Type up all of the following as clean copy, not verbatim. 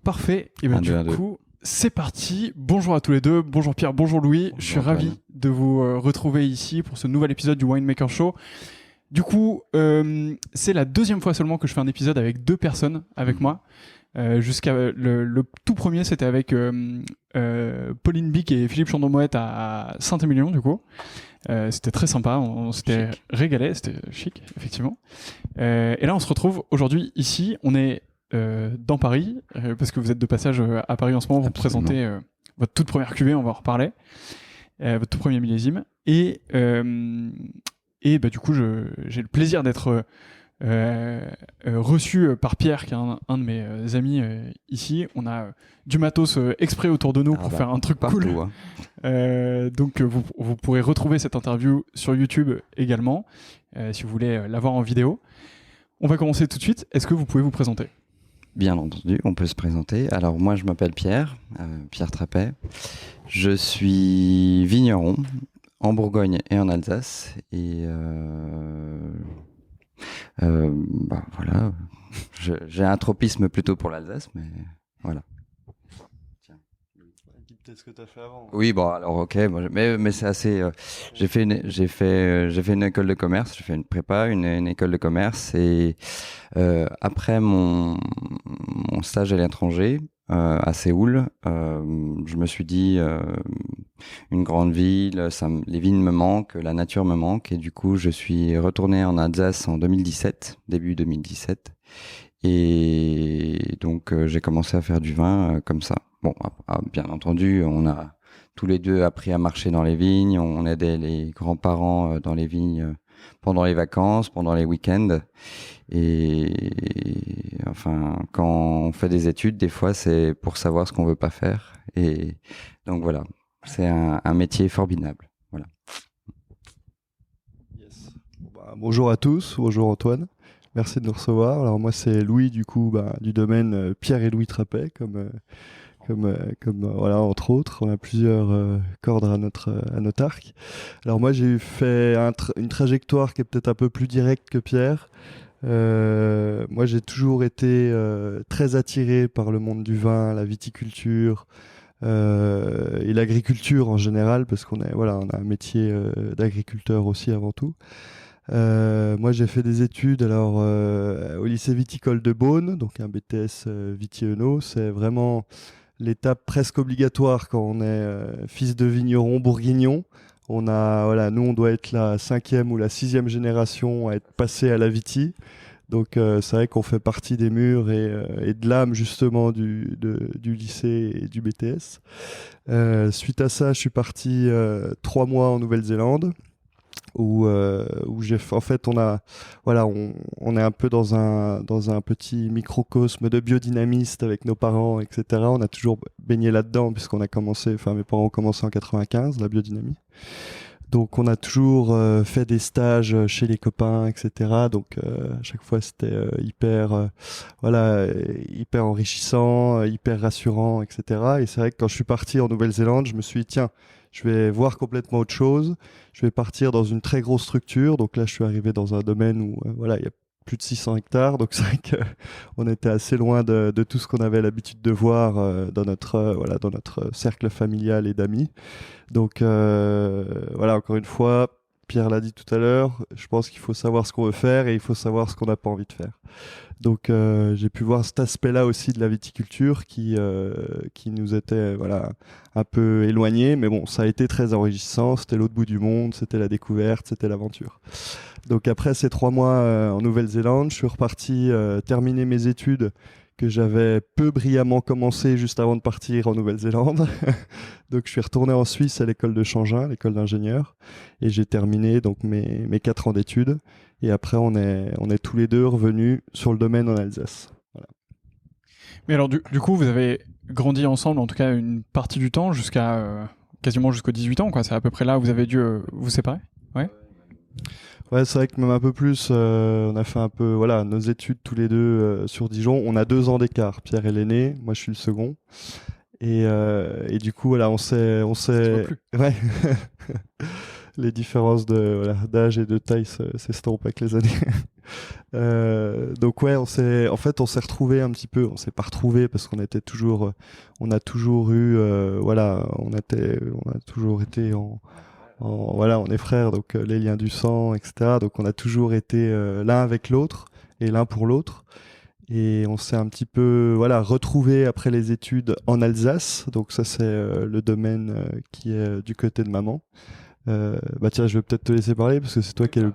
Parfait. Et ben Un, deux, un, du deux. coup, c'est parti. Bonjour à tous les deux. Bonjour Pierre, bonjour Louis. Bonjour Je suis Antoine. ravi de vous retrouver ici pour ce nouvel épisode du Winemaker Show. Du coup, c'est la deuxième fois seulement que je fais un épisode avec deux personnes avec moi. Jusqu'à le tout premier, c'était avec Pauline Bic et Philippe Chandon-Moët à Saint-Émilion, du coup. C'était très sympa, on s'était régalé, c'était chic, effectivement. Et là, on se retrouve aujourd'hui ici. On est dans Paris, parce que vous êtes de passage à Paris en ce moment. Vous Absolument. présentez votre toute première cuvée, on va en reparler. Votre tout premier millésime. Et bah, du coup, j'ai le plaisir d'être reçu par Pierre, qui est un de mes amis ici. On a du matos exprès autour de nous pour faire un truc partout, cool. Hein. Donc vous pourrez retrouver cette interview sur YouTube également, si vous voulez l'avoir en vidéo. On va commencer tout de suite. Est-ce que vous pouvez vous présenter ? Bien entendu, on peut se présenter. Alors moi, je m'appelle Pierre, Pierre Trappet. Je suis vigneron en Bourgogne et en Alsace. Et voilà, j'ai un tropisme plutôt pour l'Alsace, mais voilà. Peut-être ce que tu as fait avant. Oui, bon, alors ok, mais c'est assez. J'ai fait une école de commerce, j'ai fait une prépa, une école de commerce, et après mon stage à l'étranger à Séoul, je me suis dit une grande ville, les vignes me manquent, la nature me manque, et du coup je suis retourné en Alsace en 2017, début 2017, et donc j'ai commencé à faire du vin comme ça. Bon, bien entendu, on a tous les deux appris à marcher dans les vignes, on aidait les grands-parents dans les vignes pendant les vacances, pendant les week-ends. Et enfin, quand on fait des études, des fois, c'est pour savoir ce qu'on veut pas faire. Et donc voilà, c'est un métier formidable. Voilà. Yes. Bonjour à tous, bonjour Antoine. Merci de nous recevoir. Alors moi, c'est Louis, du coup, du domaine Pierre et Louis Trappet, comme voilà, entre autres. On a plusieurs cordes à notre arc. Alors moi, j'ai fait une trajectoire qui est peut-être un peu plus directe que Pierre. Moi, j'ai toujours été très attiré par le monde du vin, la viticulture et l'agriculture en général, parce qu'on a un métier d'agriculteur aussi avant tout. Moi, j'ai fait des études au lycée viticole de Beaune, donc un BTS Viti-Eno. C'est vraiment l'étape presque obligatoire quand on est fils de vigneron bourguignon. Nous, on doit être la 5e ou la 6e génération à être passé à la Viti. Donc, c'est vrai qu'on fait partie des murs et de l'âme, justement, du lycée et du BTS. Suite à ça, je suis parti 3 mois en Nouvelle-Zélande, où en fait, on est un peu dans un petit microcosme de biodynamistes avec nos parents, etc. On a toujours baigné là-dedans, puisqu'on a commencé, enfin, mes parents ont commencé en 95, la biodynamie. Donc, on a toujours fait des stages chez les copains, etc. Donc, à chaque fois, c'était hyper enrichissant, hyper rassurant, etc. Et c'est vrai que quand je suis parti en Nouvelle-Zélande, je me suis dit, tiens, je vais voir complètement autre chose. Je vais partir dans une très grosse structure. Donc là, je suis arrivé dans un domaine où, il y a plus de 600 hectares. Donc c'est vrai qu'on était assez loin de tout ce qu'on avait l'habitude de voir dans notre cercle familial et d'amis. Donc encore une fois, Pierre l'a dit tout à l'heure, je pense qu'il faut savoir ce qu'on veut faire et il faut savoir ce qu'on n'a pas envie de faire. Donc j'ai pu voir cet aspect-là aussi de la viticulture qui nous était un peu éloigné, mais bon, ça a été très enrichissant, c'était l'autre bout du monde, c'était la découverte, c'était l'aventure. Donc après ces 3 mois en Nouvelle-Zélande, je suis reparti terminer mes études que j'avais peu brillamment commencé juste avant de partir en Nouvelle-Zélande. Donc je suis retourné en Suisse à l'école de Changin, l'école d'ingénieur, et j'ai terminé donc mes 4 ans d'études. Et après, on est tous les deux revenus sur le domaine en Alsace. Voilà. Mais alors, du coup, vous avez grandi ensemble, en tout cas une partie du temps, quasiment jusqu'aux 18 ans, quoi. C'est à peu près là où vous avez dû vous séparer ? Ouais. Ouais, c'est vrai que même un peu plus, on a fait un peu nos études tous les deux sur Dijon. On a 2 ans d'écart. Pierre est l'aîné, moi je suis le second. Et du coup, on s'est... Ça se voit plus. Ouais. les différences d'âge et de taille s'estompent avec les années. Donc ouais, on s'est retrouvés un petit peu. On s'est pas retrouvés parce qu'on était toujours, on a toujours eu, on a toujours été on est frères, donc les liens du sang, etc. Donc on a toujours été l'un avec l'autre et l'un pour l'autre. Et on s'est un petit peu retrouvé après les études en Alsace. Donc ça c'est le domaine qui est du côté de maman. Tiens, je vais peut-être te laisser parler parce que c'est toi qui es le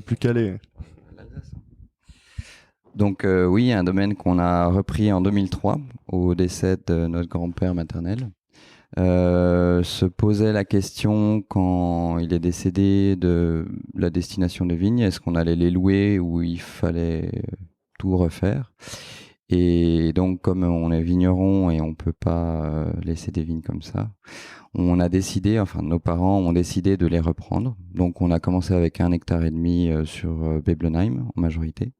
plus calé. Donc oui, un domaine qu'on a repris en 2003 au décès de notre grand-père maternel. Se posait la question quand il est décédé de la destination des vignes. Est-ce qu'on allait les louer ou il fallait tout refaire? Et donc, comme on est vigneron et on peut pas laisser des vignes comme ça, on a décidé, enfin nos parents ont décidé de les reprendre. Donc, on a commencé avec 1,5 hectare sur Beblenheim en majorité.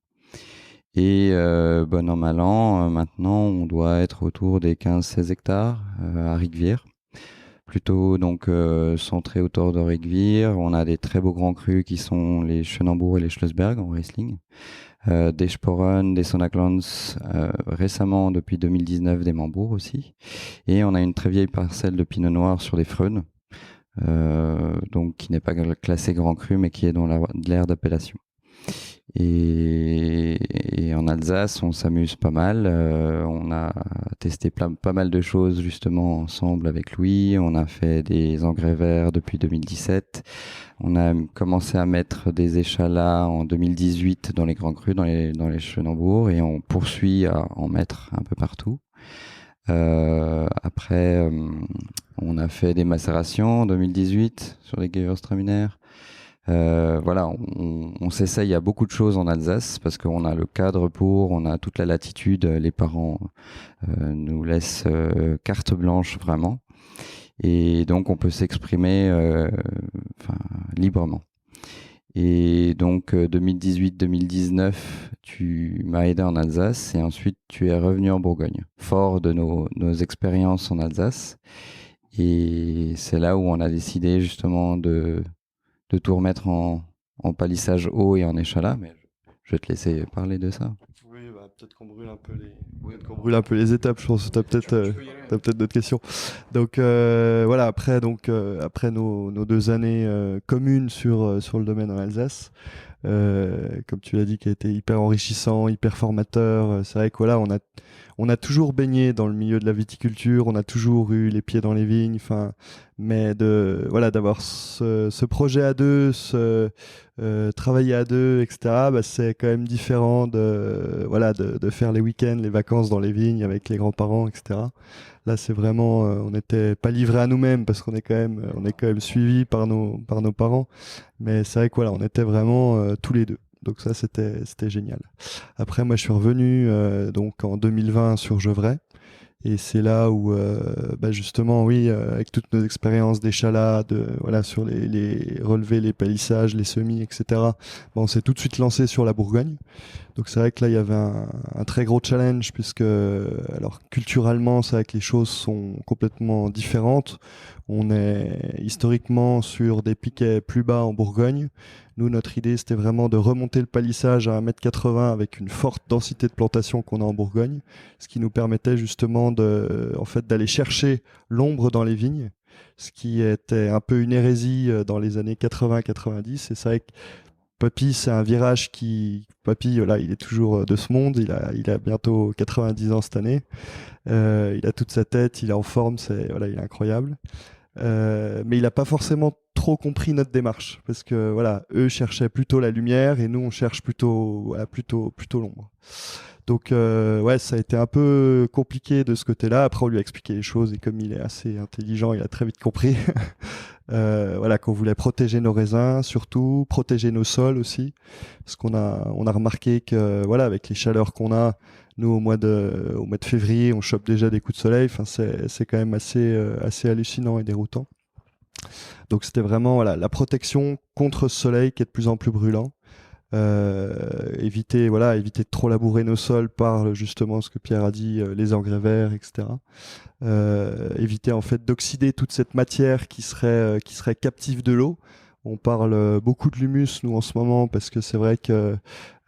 Et bon an, mal an, maintenant, on doit être autour des 15-16 hectares à Rigvier. Plutôt donc centré autour de Rigvier. On a des très beaux grands crus qui sont les Schönenbourg et les Schlossberg en Riesling. Des Sporen, des Sonaglands, récemment depuis 2019 des Mambourg aussi. Et on a une très vieille parcelle de Pinot Noir sur des Freunes, donc qui n'est pas classé grand cru mais qui est dans l'aire d'appellation. Et en Alsace, on s'amuse pas mal. On a testé pas mal de choses justement ensemble avec Louis. On a fait des engrais verts depuis 2017. On a commencé à mettre des échalas en 2018 dans les grands crus, dans les Schönenbourg, et on poursuit à en mettre un peu partout. Après, on a fait des macérations en 2018 sur les Gewürztraminer. On s'essaye à beaucoup de choses en Alsace parce qu'on a le cadre on a toute la latitude, les parents nous laissent carte blanche vraiment, et donc on peut s'exprimer librement. Et donc 2018-2019, tu m'as aidé en Alsace et ensuite tu es revenu en Bourgogne, fort de nos expériences en Alsace, et c'est là où on a décidé justement de tout remettre en palissage haut et en échalas, mais je vais te laisser parler de ça. Oui, peut-être qu'on brûle un peu les étapes. Je pense que t'as peut-être d'autres questions. Donc après nos 2 années communes sur le domaine en Alsace, comme tu l'as dit, qui a été hyper enrichissant, hyper formateur. C'est vrai que on a toujours baigné dans le milieu de la viticulture, on a toujours eu les pieds dans les vignes, mais d'avoir ce projet à deux, travailler à deux, etc. C'est quand même différent de faire les week-ends, les vacances dans les vignes avec les grands-parents, etc. Là, c'est vraiment, on n'était pas livrés à nous-mêmes parce qu'on est quand même suivis par nos parents, mais c'est vrai que on était vraiment tous les deux. Donc ça, c'était génial. Après, moi, je suis revenu donc en 2020 sur Gevrey. Et c'est là où, justement, avec toutes nos expériences d'échalade, sur les relevés, les palissages, les semis, etc., on s'est tout de suite lancé sur la Bourgogne. Donc c'est vrai que là, il y avait un très gros challenge puisque, alors culturellement, c'est vrai que les choses sont complètement différentes. On est historiquement sur des piquets plus bas en Bourgogne. Nous, notre idée, c'était vraiment de remonter le palissage à 1,80 m avec une forte densité de plantation qu'on a en Bourgogne, ce qui nous permettait justement d'aller chercher l'ombre dans les vignes, ce qui était un peu une hérésie dans les années 80-90. Et c'est vrai que Papy, c'est un virage Papy, il est toujours de ce monde, il a bientôt 90 ans cette année, il a toute sa tête, il est en forme, il est incroyable. Mais il n'a pas forcément trop compris notre démarche parce que eux cherchaient plutôt la lumière et nous on cherche plutôt l'ombre. Donc ça a été un peu compliqué de ce côté-là. Après on lui a expliqué les choses et comme il est assez intelligent, il a très vite compris qu'on voulait protéger nos raisins, surtout protéger nos sols aussi, parce qu'on a remarqué que avec les chaleurs qu'on a, nous au mois de février, on chope déjà des coups de soleil. Enfin c'est quand même assez hallucinant et déroutant. Donc c'était vraiment la protection contre ce soleil qui est de plus en plus brûlant. éviter de trop labourer nos sols par justement ce que Pierre a dit, les engrais verts, etc. Éviter en fait d'oxyder toute cette matière qui serait captive de l'eau. On parle beaucoup de l'humus nous en ce moment parce que c'est vrai que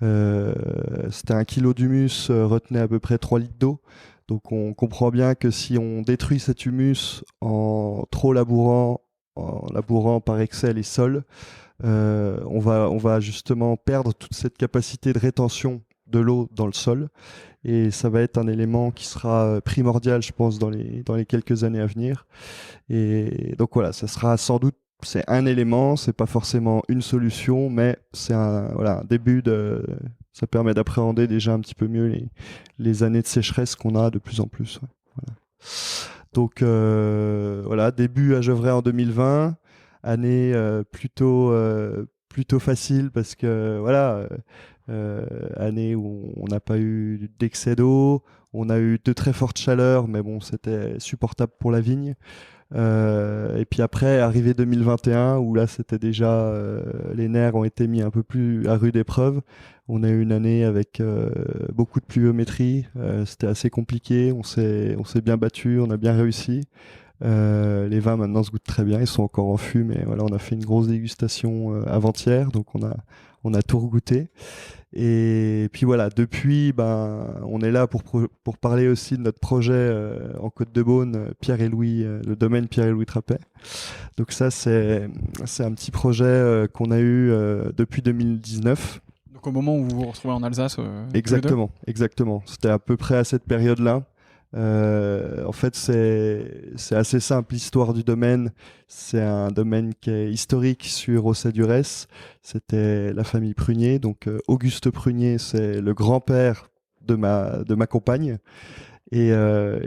c'était 1 kilo d'humus retenait à peu près 3 litres d'eau. Donc on comprend bien que si on détruit cet humus en labourant par excès les sols, on va justement perdre toute cette capacité de rétention de l'eau dans le sol. Et ça va être un élément qui sera primordial, je pense, dans les quelques années à venir. Et donc voilà, ça sera sans doute, c'est un élément, c'est pas forcément une solution, mais c'est un début ça permet d'appréhender déjà un petit peu mieux les années de sécheresse qu'on a de plus en plus. Ouais. Voilà. Donc début à Gevrey en 2020, année plutôt facile parce que année où on n'a pas eu d'excès d'eau, on a eu de très fortes chaleurs, mais bon, c'était supportable pour la vigne. Et puis après, arrivé 2021, où là, c'était déjà les nerfs ont été mis un peu plus à rude épreuve. On a eu une année avec beaucoup de pluviométrie. C'était assez compliqué. On s'est bien battu, on a bien réussi. Les vins maintenant se goûtent très bien, ils sont encore en fût, mais voilà, on a fait une grosse dégustation avant-hier, donc on a tout regoûté. Et puis voilà, depuis, on est là pour parler aussi de notre projet en Côte-de-Beaune, Pierre et Louis, le domaine Pierre et Louis Trappet. Donc ça, c'est un petit projet qu'on a eu depuis 2019. Donc au moment où vous vous retrouvez en Alsace, Exactement. C'était à peu près à cette période-là. En fait, c'est assez simple l'histoire du domaine. C'est un domaine qui est historique sur Ossat-Durès. C'était la famille Prunier. Donc Auguste Prunier, c'est le grand-père de ma compagne. Et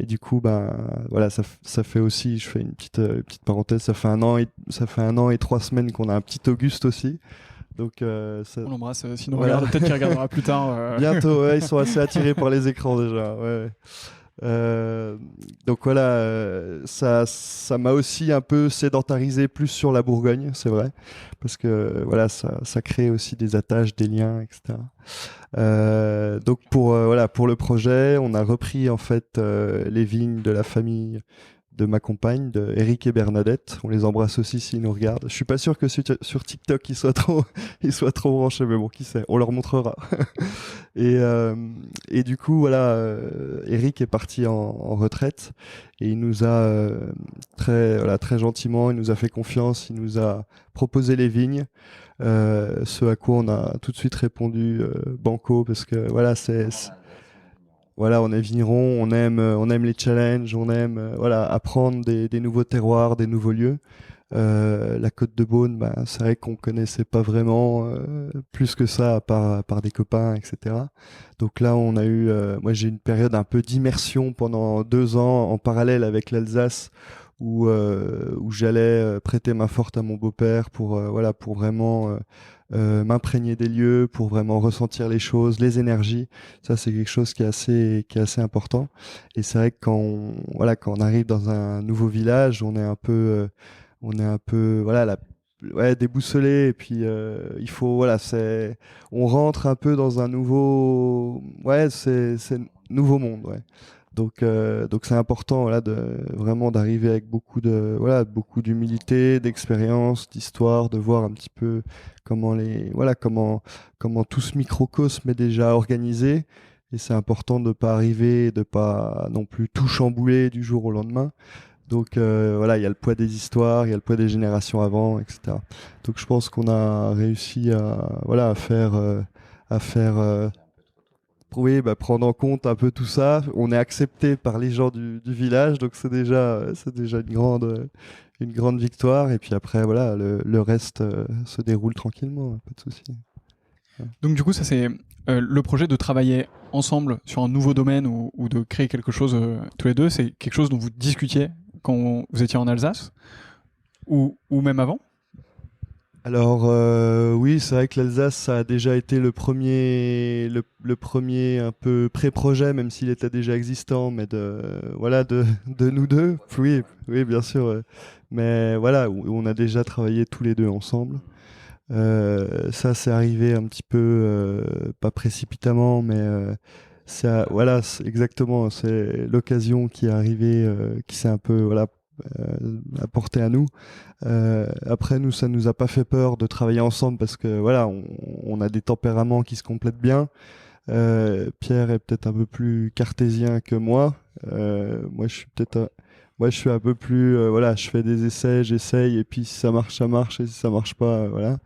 du coup, voilà, ça fait aussi. Je fais une petite parenthèse. Ça fait 1 an et 3 semaines qu'on a un petit Auguste aussi. Donc, on l'embrasse. Sinon, regarde, peut-être qu'il regardera plus tard. Bientôt, ouais, ils sont assez attirés par les écrans déjà. Ouais. Donc voilà, ça m'a aussi un peu sédentarisé plus sur la Bourgogne, c'est vrai, parce que voilà, ça crée aussi des attaches, des liens, etc. Donc pour le projet, on a repris en fait les vignes de la famille de ma compagne, de Eric et Bernadette. On les embrasse aussi s'ils nous regardent. Je suis pas sûr que sur TikTok ils soient trop branchés, mais bon, qui sait, on leur montrera. Et du coup, voilà, Eric est parti en retraite et il nous a très gentiment, il nous a fait confiance, il nous a proposé les vignes. Ce à quoi on a tout de suite répondu banco, parce que voilà, voilà, on est vigneron, on aime les challenges, on aime apprendre des nouveaux terroirs, des nouveaux lieux. La Côte-de-Beaune, c'est vrai qu'on connaissait pas vraiment plus que ça par des copains, etc. Donc là, on a eu, moi j'ai eu une période un peu d'immersion pendant 2 ans en parallèle avec l'Alsace, où j'allais prêter main forte à mon beau-père pour vraiment m'imprégner des lieux, pour vraiment ressentir les choses, les énergies. Ça, c'est quelque chose qui est assez important. Et c'est vrai que quand on arrive dans un nouveau village, on est un peu déboussolé, et puis il faut on rentre un peu dans un nouveau nouveau monde, ouais. Donc c'est important vraiment d'arriver avec beaucoup d'humilité, d'expérience, d'histoire, de voir un petit peu comment tout ce microcosme est déjà organisé. Et c'est important de pas arriver, de pas non plus tout chambouler du jour au lendemain. Donc il y a le poids des histoires, il y a le poids des générations avant, etc. Donc je pense qu'on a réussi à faire prendre en compte un peu tout ça. On est accepté par les gens du village, donc c'est déjà une grande victoire. Et puis après, voilà, le reste se déroule tranquillement, pas de souci. Ouais. Donc du coup, ça c'est le projet de travailler ensemble sur un nouveau domaine ou de créer quelque chose tous les deux. C'est quelque chose dont vous discutiez quand vous étiez en Alsace ou même avant? Alors oui, c'est vrai que l'Alsace, ça a déjà été le premier un peu pré-projet, même s'il était déjà existant, mais de nous deux. Oui, bien sûr. Mais voilà, où on a déjà travaillé tous les deux ensemble. Ça, c'est arrivé un petit peu, pas précipitamment, mais voilà, exactement, c'est l'occasion qui est arrivée, qui s'est un peu voilà, apportée à nous. Après, nous, ça nous a pas fait peur de travailler ensemble parce que voilà, on a des tempéraments qui se complètent bien. Pierre est peut-être un peu plus cartésien que moi. Moi, je suis un peu plus, voilà, je fais des essais, j'essaye, et puis si ça marche, ça marche, et si ça marche pas, voilà.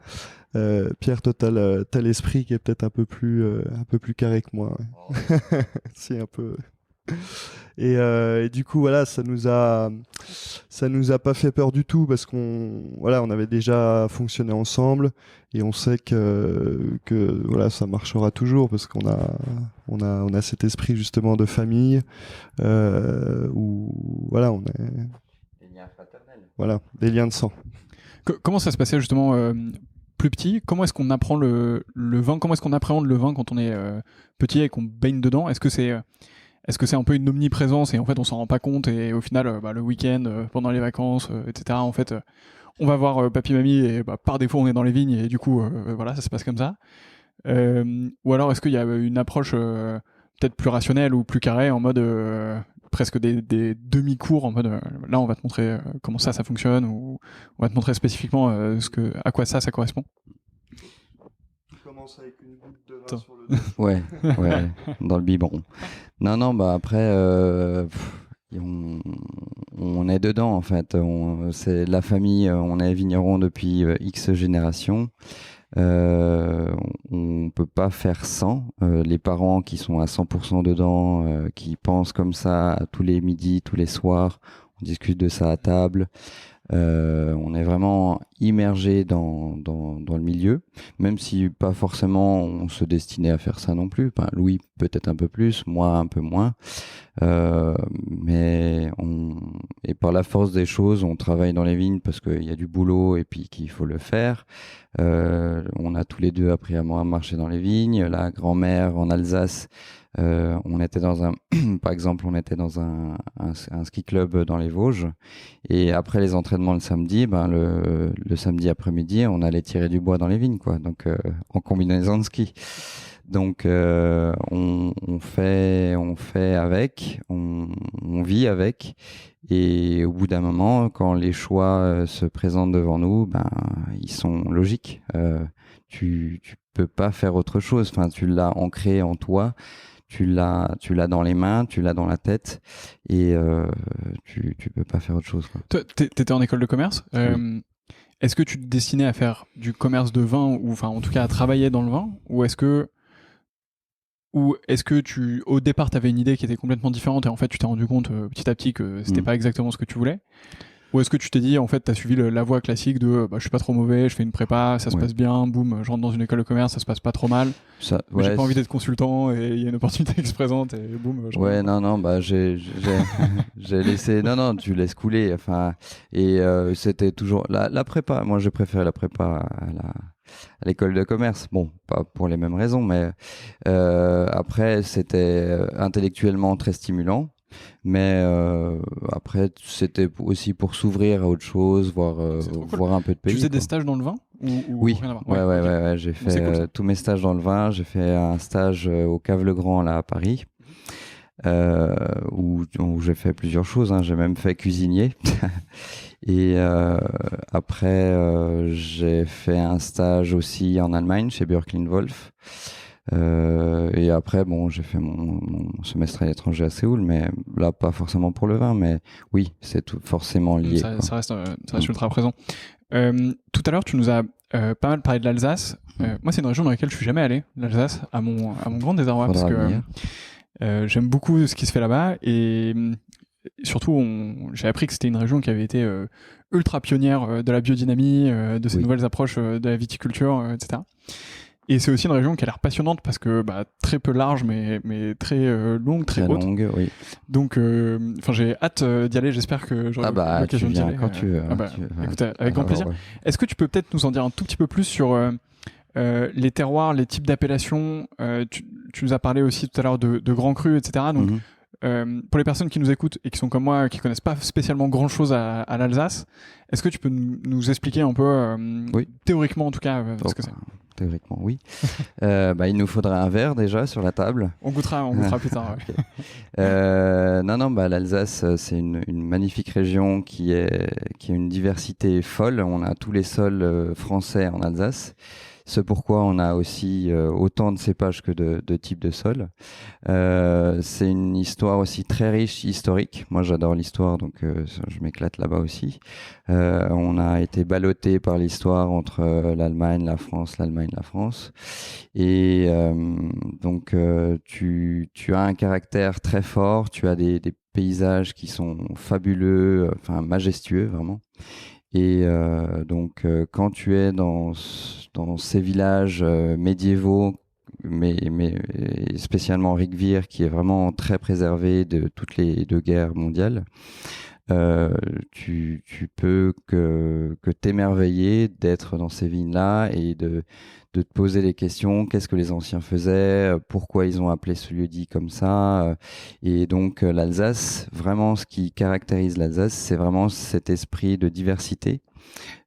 Pierre, toi, t'as l'esprit qui est peut-être un peu plus carré que moi. Ouais. C'est un peu. Et du coup, voilà, ça nous a pas fait peur du tout parce voilà, on avait déjà fonctionné ensemble et on sait que voilà, ça marchera toujours parce on a cet esprit justement de famille où voilà, on est. Des liens fraternels. Voilà, des liens de sang. Comment ça se passait justement plus petit? Comment est-ce qu'on apprend le vin? Comment est-ce qu'on appréhende le vin quand on est petit et qu'on baigne dedans? Est-ce que c'est un peu une omniprésence et en fait on s'en rend pas compte et au final le week-end, pendant les vacances, etc. En fait, on va voir papy mamie et par défaut on est dans les vignes et du coup voilà, ça se passe comme ça. Ou alors est-ce qu'il y a une approche peut-être plus rationnelle ou plus carrée en mode presque des demi-cours en mode là on va te montrer comment ça fonctionne ou on va te montrer spécifiquement à quoi ça correspond. Commence avec une goutte de vin sur le dos. Ouais, dans le biberon. Non, bah après, on est dedans en fait. C'est la famille, on est vigneron depuis X générations. On peut pas faire sans. Les parents qui sont à 100% dedans, qui pensent comme ça tous les midis, tous les soirs, on discute de ça à table. On est vraiment immergé dans le milieu, même si pas forcément on se destinait à faire ça non plus. Enfin, Louis peut-être un peu plus, moi un peu moins. Mais et par la force des choses, on travaille dans les vignes parce qu'il y a du boulot et puis qu'il faut le faire. On a tous les deux appris à marcher dans les vignes. La grand-mère en Alsace, on était par exemple, on était dans un ski club dans les Vosges. Et après les entraînements le samedi, le samedi après-midi, on allait tirer du bois dans les vignes, quoi. Donc, en combinaison de ski. Donc, on fait avec, on vit avec. Et au bout d'un moment, quand les choix se présentent devant nous, ils sont logiques. Tu peux pas faire autre chose. Enfin, tu l'as ancré en toi. Tu l'as dans les mains, tu l'as dans la tête, et tu peux pas faire autre chose, quoi. Toi, t'étais en école de commerce. Oui. Est-ce que tu te destinais à faire du commerce de vin, ou enfin en tout cas à travailler dans le vin, ou est-ce que au départ t'avais une idée qui était complètement différente et en fait tu t'es rendu compte petit à petit que c'était pas exactement ce que tu voulais? Ou est-ce que tu t'es dit, en fait, t'as suivi la voie classique de je suis pas trop mauvais, je fais une prépa, ça se passe bien, boum, je rentre dans une école de commerce, ça se passe pas trop mal. J'ai pas envie d'être consultant et il y a une opportunité qui se présente et boum. J'ai laissé. Non, tu laisses couler. Enfin, et c'était toujours la prépa. Moi, j'ai préféré la prépa à l'école de commerce. Bon, pas pour les mêmes raisons, mais après, c'était intellectuellement très stimulant. Mais après, c'était aussi pour s'ouvrir à autre chose, voir un peu de pays. Tu faisais des stages dans le vin Oui, ouais, j'ai fait tous mes stages dans le vin. J'ai fait un stage au Cave Le Grand là à Paris, où j'ai fait plusieurs choses, hein. J'ai même fait cuisinier. Et après, j'ai fait un stage aussi en Allemagne chez Björklin Wolf. Et après, bon, j'ai fait mon semestre à l'étranger à Séoul, mais là, pas forcément pour le vin, mais oui, c'est tout forcément lié. Ça reste ultra présent. Tout à l'heure, tu nous as pas mal parlé de l'Alsace. Moi, c'est une région dans laquelle je suis jamais allé, l'Alsace, à mon grand désarroi, parce que j'aime beaucoup ce qui se fait là-bas et surtout, j'ai appris que c'était une région qui avait été ultra pionnière de la biodynamie, de ces nouvelles approches de la viticulture, etc. Et c'est aussi une région qui a l'air passionnante parce que très peu large, mais très longue, très haute. Longue, oui. Donc, j'ai hâte d'y aller. J'espère que j'aurai l'occasion d'y aller. Quand tu veux. Écoute, avec grand plaisir. Ouais. Est-ce que tu peux peut-être nous en dire un tout petit peu plus sur les terroirs, les types d'appellations? Tu nous as parlé aussi tout à l'heure de grands crus, etc. Donc, Pour les personnes qui nous écoutent et qui sont comme moi, qui connaissent pas spécialement grand-chose à l'Alsace, est-ce que tu peux nous expliquer un peu, Oui. Théoriquement en tout cas, ce que c'est? Théoriquement, oui. Il nous faudra un verre déjà sur la table. On goûtera plus tard. Ouais. L'Alsace, c'est une magnifique région qui a une diversité folle. On a tous les sols français en Alsace. C'est pourquoi on a aussi autant de cépages que de types de sols. C'est une histoire aussi très riche, historique. Moi, j'adore l'histoire, donc je m'éclate là-bas aussi. On a été ballotté par l'histoire entre l'Allemagne, la France. Et tu as un caractère très fort, tu as des paysages qui sont fabuleux, majestueux, vraiment. Et quand tu es dans ces villages médiévaux, mais spécialement Rijkwier, qui est vraiment très préservé de toutes les deux guerres mondiales, tu peux que t'émerveiller d'être dans ces vignes-là et de te poser des questions. Qu'est-ce que les anciens faisaient? Pourquoi ils ont appelé ce lieu-dit comme ça? Et donc l'Alsace, vraiment ce qui caractérise l'Alsace, c'est vraiment cet esprit de diversité.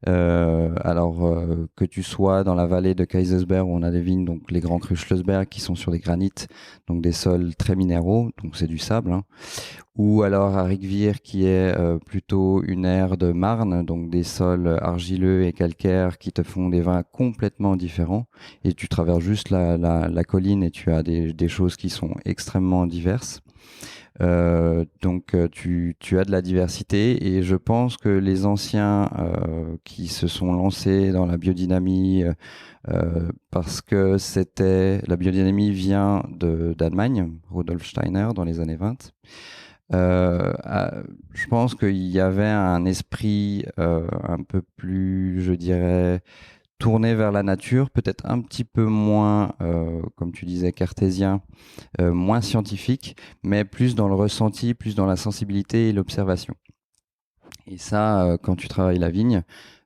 Que tu sois dans la vallée de Kaisersberg où on a des vignes, donc les grands crus Schlossberg qui sont sur des granites, donc des sols très minéraux, donc c'est du sable, hein. Ou alors à Rijkwier qui est plutôt une aire de marne, donc des sols argileux et calcaires qui te font des vins complètement différents. Et tu traverses juste la colline et tu as des choses qui sont extrêmement diverses. Tu as de la diversité et je pense que les anciens qui se sont lancés dans la biodynamie parce que la biodynamie vient d'Allemagne, Rudolf Steiner dans les années 20. Je pense qu'il y avait un esprit un peu plus, je dirais, tourné vers la nature, peut-être un petit peu moins, comme tu disais, cartésien, moins scientifique, mais plus dans le ressenti, plus dans la sensibilité et l'observation. Et ça, quand tu travailles la vigne,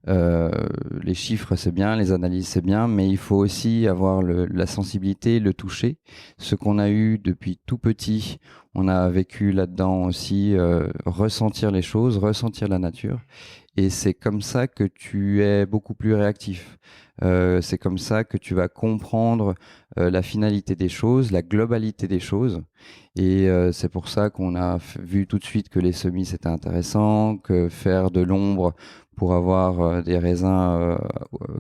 les chiffres c'est bien, les analyses c'est bien, mais il faut aussi avoir la sensibilité, le toucher. Ce qu'on a eu depuis tout petit, on a vécu là-dedans aussi, ressentir les choses, ressentir la nature. Et c'est comme ça que tu es beaucoup plus réactif. C'est comme ça que tu vas comprendre la finalité des choses, la globalité des choses. Et c'est pour ça qu'on a vu tout de suite que les semis c'était intéressant, que faire de l'ombre pour avoir des raisins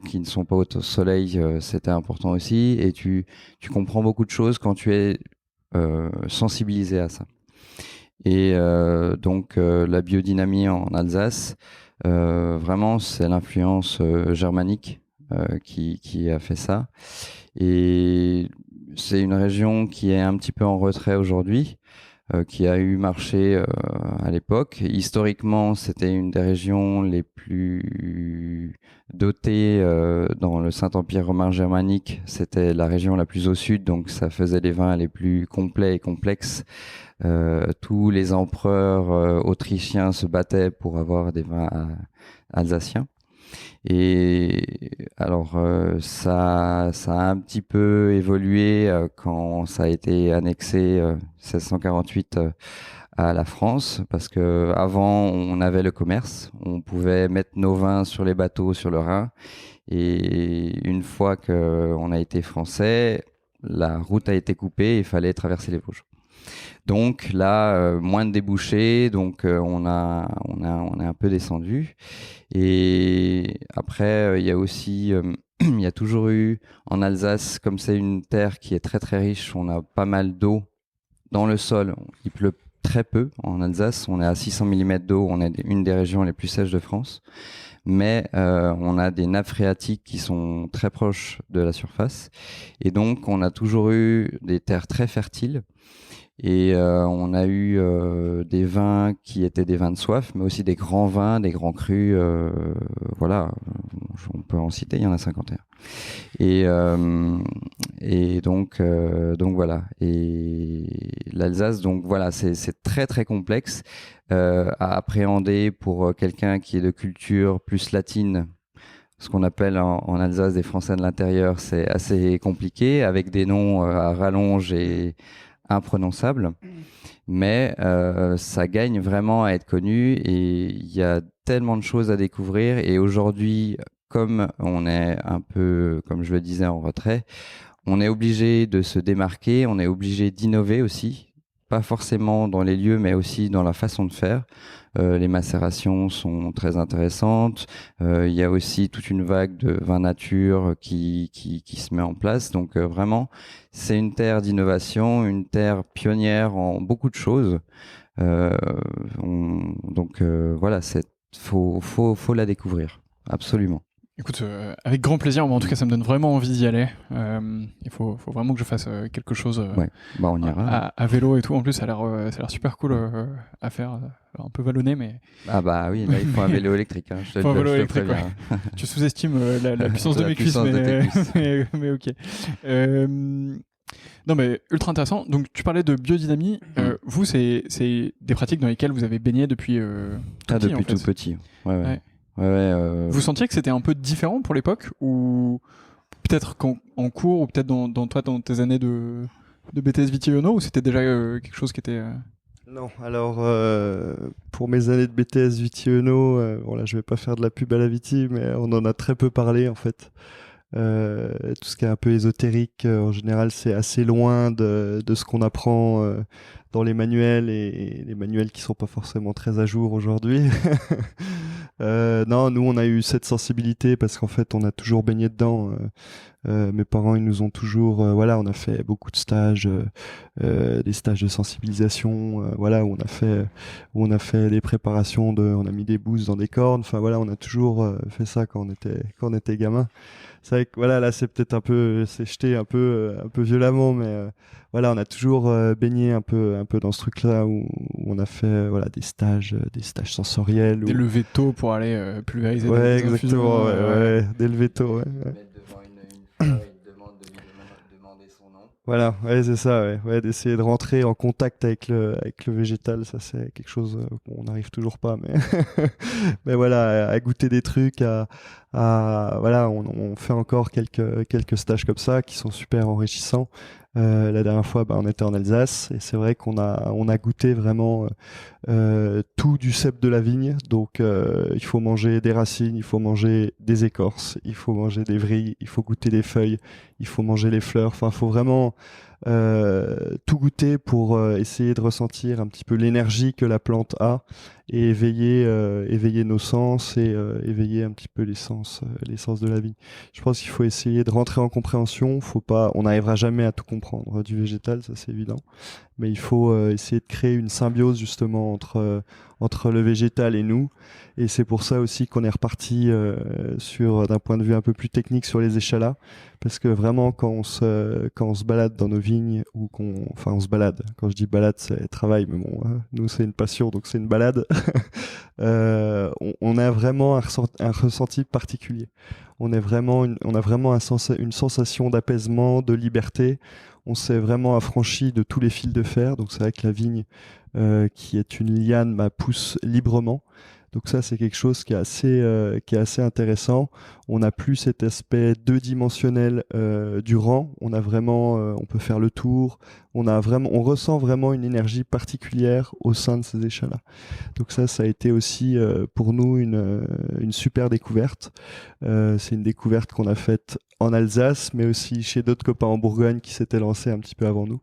qui ne sont pas au soleil, c'était important aussi. Et tu comprends beaucoup de choses quand tu es sensibilisé à ça. Et la biodynamie en Alsace, vraiment, c'est l'influence germanique qui a fait ça. Et c'est une région qui est un petit peu en retrait aujourd'hui, qui a eu marché à l'époque. Historiquement, c'était une des régions les plus dotées dans le Saint-Empire romain germanique. C'était la région la plus au sud, donc ça faisait les vins les plus complets et complexes. Tous les empereurs autrichiens se battaient pour avoir des vins alsaciens. Et alors ça a un petit peu évolué quand ça a été annexé 1648 à la France, parce que avant on avait le commerce, on pouvait mettre nos vins sur les bateaux sur le Rhin, et une fois qu'on a été français, la route a été coupée, il fallait traverser les Vosges. Donc là, moins de débouchés, donc on est un peu descendu. Et après, il y a aussi, il y a toujours eu en Alsace, comme c'est une terre qui est très très riche, on a pas mal d'eau dans le sol. Il pleut très peu en Alsace, on est à 600 mm d'eau, on est une des régions les plus sèches de France. Mais on a des nappes phréatiques qui sont très proches de la surface. Et donc, on a toujours eu des terres très fertiles. Et on a eu des vins qui étaient des vins de soif, mais aussi des grands vins, des grands crus. Voilà, on peut en citer, il y en a 51. Et donc voilà. Et l'Alsace, donc voilà, c'est très très complexe à appréhender pour quelqu'un qui est de culture plus latine. Ce qu'on appelle en Alsace des Français de l'intérieur, c'est assez compliqué, avec des noms à rallonge et imprononçables. mais ça gagne vraiment à être connu et il y a tellement de choses à découvrir. Et aujourd'hui, comme on est un peu, comme je le disais, en retrait, on est obligé de se démarquer, on est obligé d'innover aussi, pas forcément dans les lieux, mais aussi dans la façon de faire. Les macérations sont très intéressantes. Il y a aussi toute une vague de vin nature qui se met en place. Donc vraiment, c'est une terre d'innovation, une terre pionnière en beaucoup de choses. Donc voilà, faut la découvrir, absolument. Écoute, avec grand plaisir, mais en tout cas, ça me donne vraiment envie d'y aller. Il faut vraiment que je fasse quelque chose Ouais, bah on ira. à vélo et tout. En plus, ça a l'air super cool à faire. Un peu vallonné, mais. Ah bah oui, là il faut un vélo électrique. Hein. Il faut un vélo électrique, ouais. Tu sous-estimes la puissance de mes cuisses, mais ok. Non, mais ultra intéressant. Donc, tu parlais de biodynamie. Vous, c'est des pratiques dans lesquelles vous avez baigné depuis tout petit, depuis en fait. tout petit. Ouais. Vous sentiez que c'était un peu différent pour l'époque, ou peut-être en cours, ou peut-être dans tes années de BTS Vitivino, ou c'était déjà quelque chose qui était... Non, alors pour mes années de BTS Vitivino, bon là je vais pas faire de la pub à la Viti, mais on en a très peu parlé en fait. Tout ce qui est un peu ésotérique, en général, c'est assez loin de ce qu'on apprend dans les manuels et les manuels qui sont pas forcément très à jour aujourd'hui. Non, nous, on a eu cette sensibilité parce qu'en fait, on a toujours baigné dedans. Mes parents, ils nous ont toujours, voilà, on a fait beaucoup de stages, des stages de sensibilisation, voilà, où on a fait des préparations on a mis des boosts dans des cornes. Enfin voilà, on a toujours fait ça quand on était gamin. C'est vrai que voilà, là c'est peut-être c'est jeté un peu violemment, mais voilà, on a toujours baigné un peu dans ce truc-là où on a fait voilà des stages sensoriels. Des levées tôt pour aller pulvériser. Ouais, exactement, ouais, des levées tôt, ouais. Devant une fleur, il te demande de lui demander son nom. Voilà, ouais, c'est ça, ouais, d'essayer de rentrer en contact avec le végétal, ça c'est quelque chose, on n'arrive toujours pas, mais mais voilà, à goûter des trucs, voilà, on fait encore quelques stages comme ça qui sont super enrichissants. La dernière fois, on était en Alsace et c'est vrai qu'on a goûté vraiment tout du cep de la vigne. Donc, il faut manger des racines, il faut manger des écorces, il faut manger des vrilles, il faut goûter les feuilles, il faut manger les fleurs. Enfin, il faut vraiment tout goûter pour essayer de ressentir un petit peu l'énergie que la plante a et éveiller nos sens et éveiller un petit peu l'essence de la vie. Je pense qu'il faut essayer de rentrer en compréhension. On n'arrivera jamais à tout comprendre du végétal, ça c'est évident. Mais il faut essayer de créer une symbiose justement entre le végétal et nous. Et c'est pour ça aussi qu'on est reparti d'un point de vue un peu plus technique sur les échalas. Parce que vraiment, quand on se balade dans nos vignes, enfin on se balade, quand je dis balade, c'est travail, mais bon, nous c'est une passion, donc c'est une balade, on a vraiment un ressenti particulier. On a vraiment une sensation d'apaisement, de liberté. On s'est vraiment affranchi de tous les fils de fer. Donc c'est vrai que la vigne, qui est une liane, pousse librement. Donc ça, c'est quelque chose qui est assez intéressant. On n'a plus cet aspect deux-dimensionnel du rang. On peut faire le tour. On ressent vraiment une énergie particulière au sein de ces échalas. Donc ça a été aussi pour nous une super découverte. C'est une découverte qu'on a faite en Alsace, mais aussi chez d'autres copains en Bourgogne qui s'étaient lancés un petit peu avant nous.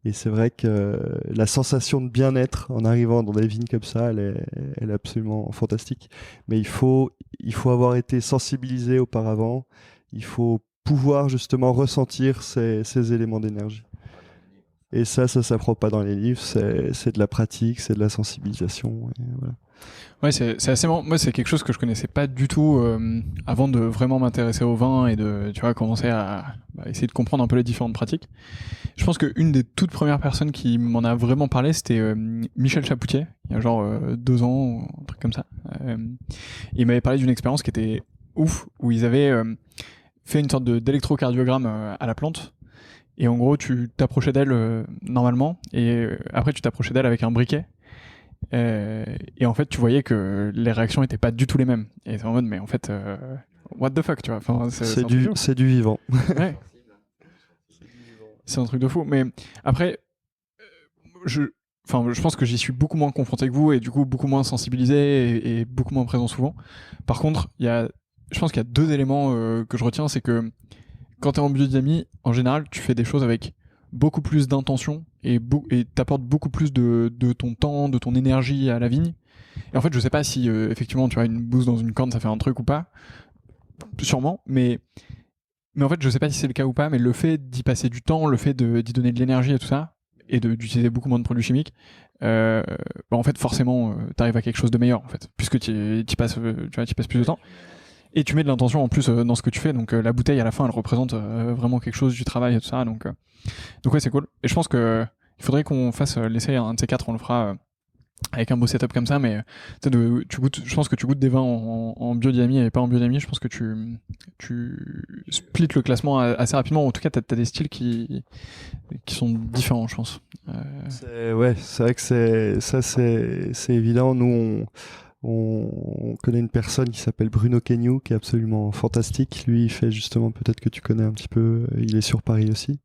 Et c'est vrai que la sensation de bien-être en arrivant dans des vignes comme ça, elle est absolument fantastique. Mais il faut avoir été sensibilisé auparavant. Il faut pouvoir justement ressentir ces éléments d'énergie. Et ça s'apprend pas dans les livres. C'est de la pratique, c'est de la sensibilisation. Et voilà. Ouais, c'est assez marrant. Moi, c'est quelque chose que je connaissais pas du tout avant de vraiment m'intéresser au vin et de, tu vois, commencer à essayer de comprendre un peu les différentes pratiques. Je pense qu'une des toutes premières personnes qui m'en a vraiment parlé, c'était Michel Chapoutier, il y a genre 2 ans, ou un truc comme ça. Il m'avait parlé d'une expérience qui était ouf, où ils avaient fait une sorte d'électrocardiogramme à la plante. Et en gros, tu t'approchais d'elle normalement, et après tu t'approchais d'elle avec un briquet. Et en fait, tu voyais que les réactions étaient pas du tout les mêmes. Et c'est en mode, mais en fait, what the fuck, tu vois. Enfin, c'est du vivant. Ouais. C'est un truc de fou. Mais après, enfin, je pense que j'y suis beaucoup moins confronté que vous et du coup beaucoup moins sensibilisé et beaucoup moins présent souvent. Par contre, je pense qu'il y a 2 éléments que je retiens, c'est que quand t'es en biodynamie, en général, tu fais des choses avec beaucoup plus d'intention et t'apportes beaucoup plus de ton temps, de ton énergie à la vigne. Et en fait, je sais pas si effectivement, tu vois, une bouse dans une corne, ça fait un truc ou pas. Sûrement, mais en fait, je sais pas si c'est le cas ou pas, mais le fait d'y passer du temps, le fait d'y donner de l'énergie et tout ça, et d'utiliser beaucoup moins de produits chimiques, en fait, forcément, t'arrives à quelque chose de meilleur, en fait, puisque tu passes plus de temps. Et tu mets de l'intention en plus dans ce que tu fais, donc la bouteille à la fin, elle représente vraiment quelque chose, du travail et tout ça, donc ouais, c'est cool. Et je pense que il faudrait qu'on fasse l'essai, un de ces 4, on le fera avec un beau setup comme ça, mais je pense que tu goûtes des vins en biodynamie et pas en biodynamie. Je pense que tu splits le classement assez rapidement. En tout cas, t'as des styles qui sont différents, je pense. C'est vrai que c'est évident. Nous, on connaît une personne qui s'appelle Bruno Kenyu, qui est absolument fantastique. Lui, il fait justement, peut-être que tu connais un petit peu, il est sur Paris aussi.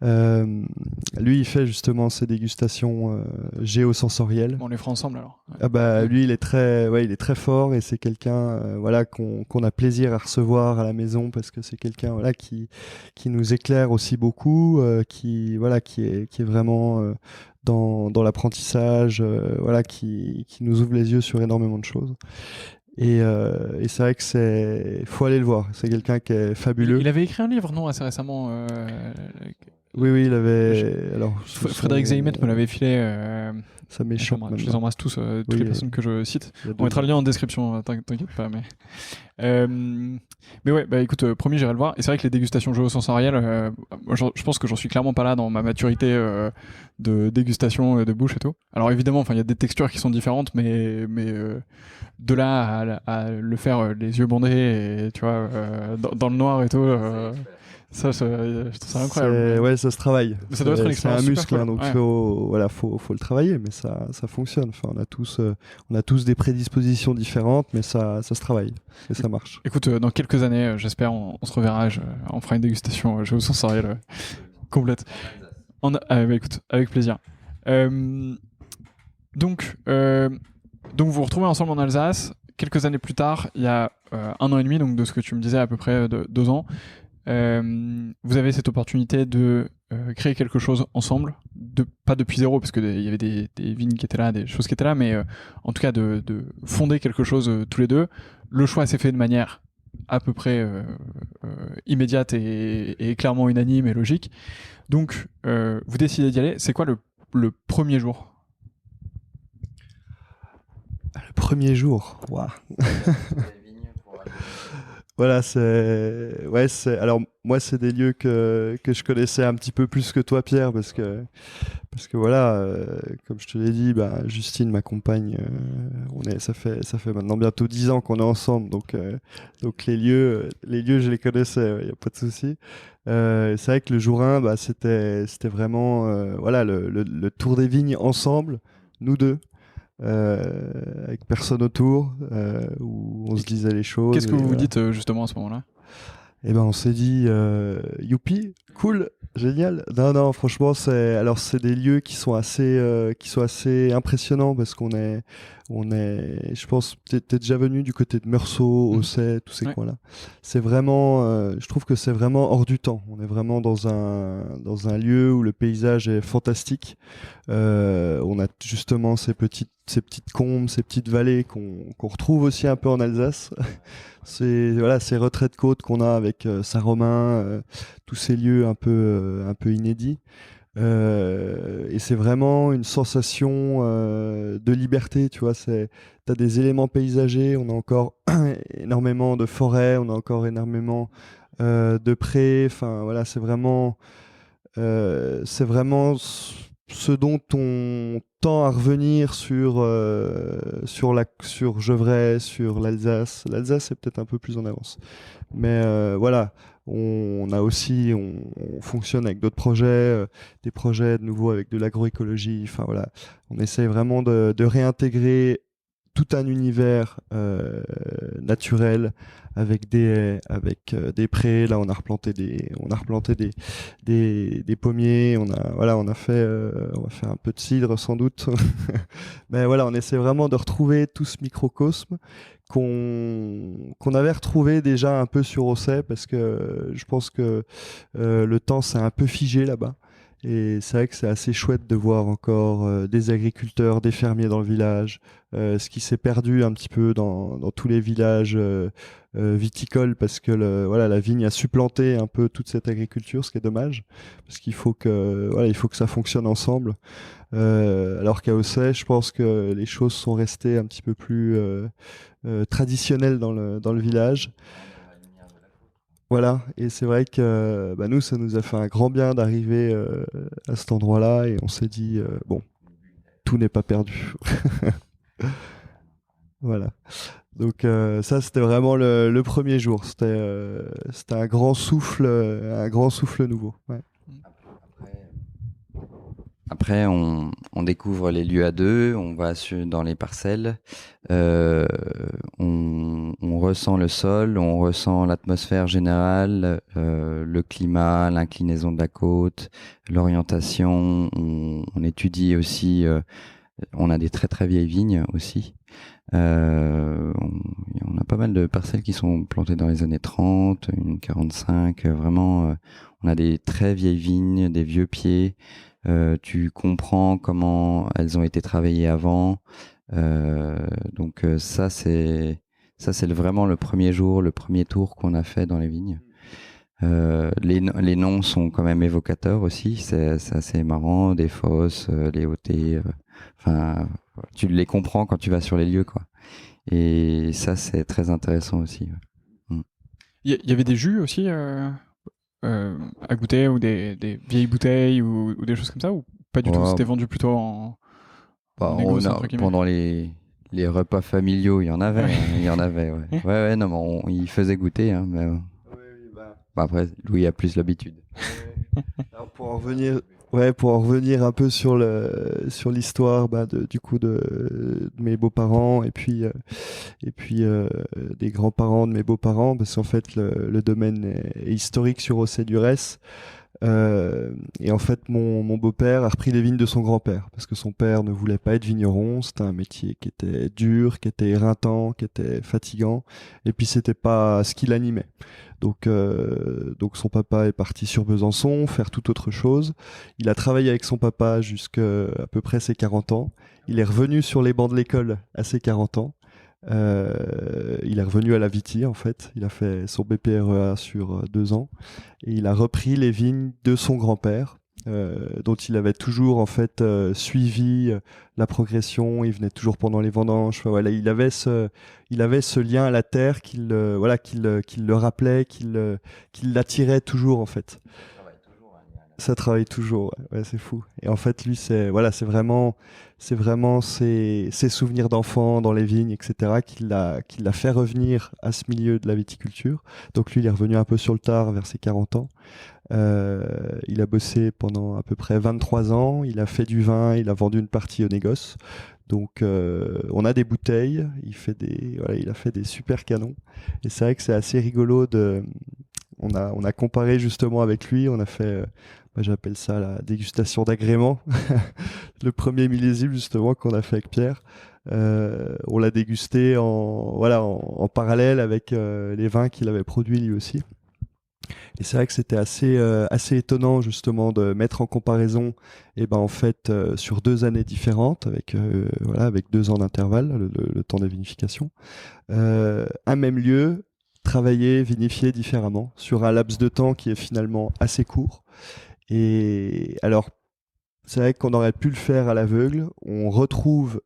Lui, il fait justement ces dégustations géosensorielles. On les fera ensemble alors. Ouais. Ah bah, lui, il est très fort et c'est quelqu'un, voilà, qu'on a plaisir à recevoir à la maison parce que c'est quelqu'un, voilà, qui nous éclaire aussi beaucoup, qui est vraiment dans l'apprentissage, voilà, qui nous ouvre les yeux sur énormément de choses. Et c'est vrai que faut aller le voir. C'est quelqu'un qui est fabuleux. Il avait écrit un livre, non, assez récemment. Oui, il avait. Alors, Frédéric Zeimet me l'avait filé. Ça m'échappe. Je les embrasse tous, toutes les personnes que je cite. On mettra le lien en description, t'inquiète pas. Mais ouais, bah écoute, promis, j'irai le voir. Et c'est vrai que les dégustations géosensorielles, je pense que j'en suis clairement pas là dans ma maturité de dégustation de bouche et tout. Alors évidemment, il y a des textures qui sont différentes, mais de là à le faire les yeux bandés et tu vois dans le noir et tout. Ça, je trouve ça incroyable. Ouais, ça se travaille. Ça doit être une expérience. C'est un muscle, cool. donc ouais. faut le travailler, mais ça fonctionne. Enfin, on a tous des prédispositions différentes, mais ça se travaille et ça marche. Écoute, dans quelques années, j'espère, on se reverra, on fera une dégustation géosensorielle complète. Écoute, avec plaisir. Donc, vous vous retrouvez ensemble en Alsace. Quelques années plus tard, il y a 1 an et demi, donc de ce que tu me disais, à peu près 2 ans. Vous avez cette opportunité de créer quelque chose ensemble, pas depuis zéro, parce qu'il y avait des vignes qui étaient là, des choses qui étaient là, mais en tout cas de fonder quelque chose tous les deux. Le choix s'est fait de manière à peu près immédiate et clairement unanime et logique. Donc, vous décidez d'y aller. C'est quoi le premier jour ? Le premier jour, waouh. Voilà, alors moi c'est des lieux que je connaissais un petit peu plus que toi, Pierre, parce que voilà, comme je te l'ai dit, Justine, ma compagne, ça fait maintenant bientôt 10 ans qu'on est ensemble, donc les lieux je les connaissais, y a pas de souci. C'est vrai que le jour 1, c'était vraiment voilà le tour des vignes ensemble, nous deux. Avec personne autour, où on se disait les choses. Qu'est-ce que vous vous dites justement à ce moment-là ? Et on s'est dit youpi, cool, génial. Non, franchement, c'est des lieux qui sont assez impressionnants parce qu'on est, je pense, t'es déjà venu du côté de Meursault, Auxey, tous ces coins-là. C'est vraiment, je trouve que c'est vraiment hors du temps. On est vraiment dans un lieu où le paysage est fantastique. On a justement ces petites combes, ces petites vallées qu'on retrouve aussi un peu en Alsace. Ces retraits de côte qu'on a avec Saint-Romain, tous ces lieux un peu inédits. Et c'est vraiment une sensation de liberté, tu vois. T'as des éléments paysagers, on a encore énormément de forêts, on a encore énormément de prés. Enfin voilà, c'est vraiment ce dont on tend à revenir sur Gevrey, sur l'Alsace. L'Alsace est peut-être un peu plus en avance. Mais voilà, on fonctionne avec d'autres projets, des projets de nouveau avec de l'agroécologie. Enfin voilà, on essaye vraiment de réintégrer tout un univers naturel avec des haies, avec des prés. Là, on a replanté des pommiers. On va faire un peu de cidre sans doute. Mais voilà, on essaie vraiment de retrouver tout ce microcosme qu'on avait retrouvé déjà un peu sur Auxey, parce que je pense que le temps s'est un peu figé là-bas. Et c'est vrai que c'est assez chouette de voir encore des agriculteurs, des fermiers dans le village, ce qui s'est perdu un petit peu dans tous les villages viticoles, parce que la vigne a supplanté un peu toute cette agriculture, ce qui est dommage, parce qu'il faut que ça fonctionne ensemble. Alors qu'à Auxey, je pense que les choses sont restées un petit peu plus traditionnelles dans le village. Voilà, et c'est vrai que nous, ça nous a fait un grand bien d'arriver à cet endroit-là, et on s'est dit, bon, tout n'est pas perdu. Voilà. Donc ça, c'était vraiment le premier jour. C'était un grand souffle nouveau. Ouais. Après, on découvre les lieux à deux, on va dans les parcelles, on ressent le sol, on ressent l'atmosphère générale, le climat, l'inclinaison de la côte, l'orientation. On étudie aussi, on a des très très vieilles vignes aussi. On a pas mal de parcelles qui sont plantées dans les années 30, une 45, vraiment, on a des très vieilles vignes, des vieux pieds. Tu comprends comment elles ont été travaillées avant. Donc ça c'est vraiment le premier jour, le premier tour qu'on a fait dans les vignes. Les noms sont quand même évocateurs aussi. C'est assez marrant, des fosses, les hautés. Enfin, tu les comprends quand tu vas sur les lieux, quoi. Et ça c'est très intéressant aussi. Il y avait des jus aussi à goûter, ou des vieilles bouteilles, ou des choses comme ça, ou pas du tout? C'était vendu plutôt en négoce, entre guillemets. Pendant les repas familiaux, il y en avait, ouais. Ouais, non, mais il faisait goûter, hein, mais après, Louis a plus l'habitude. Alors pour en revenir un peu sur l'histoire de mes beaux-parents, et puis des grands-parents de mes beaux-parents, parce qu'en fait le domaine est historique sur Auxey-Duresses. Et en fait, mon beau-père a repris les vignes de son grand-père, parce que son père ne voulait pas être vigneron. C'était un métier qui était dur, qui était éreintant, qui était fatigant, et puis c'était pas ce qui l'animait. Donc son papa est parti sur Besançon faire toute autre chose. Il a travaillé avec son papa jusqu'à à peu près ses 40 ans. Il est revenu sur les bancs de l'école à ses 40 ans. Il est revenu à la Viti, en fait. Il a fait son BPREA sur 2 ans, et il a repris les vignes de son grand-père, dont il avait toujours en fait suivi la progression. Il venait toujours pendant les vendanges. Enfin, voilà, il avait ce lien à la terre qui le rappelait, qui l'attirait toujours, en fait. Ça travaille toujours, ouais, c'est fou. Et en fait, lui, c'est vraiment ses souvenirs d'enfant dans les vignes, etc., qui l'a fait revenir à ce milieu de la viticulture. Donc lui, il est revenu un peu sur le tard, vers ses 40 ans. Il a bossé pendant à peu près 23 ans. Il a fait du vin, il a vendu une partie au négoce. Donc on a des bouteilles. Il a fait des super canons. Et c'est vrai que c'est assez rigolo on a comparé justement avec lui. On a fait moi, j'appelle ça la dégustation d'agrément. Le premier millésime justement qu'on a fait avec Pierre. On l'a dégusté en parallèle avec les vins qu'il avait produits lui aussi. Et c'est vrai que c'était assez étonnant justement de mettre en comparaison, en fait, sur 2 années différentes, avec 2 ans d'intervalle, le temps de vinification, un même lieu, travailler, vinifier différemment, sur un laps de temps qui est finalement assez court. Et alors, c'est vrai qu'on aurait pu le faire à l'aveugle. On retrouve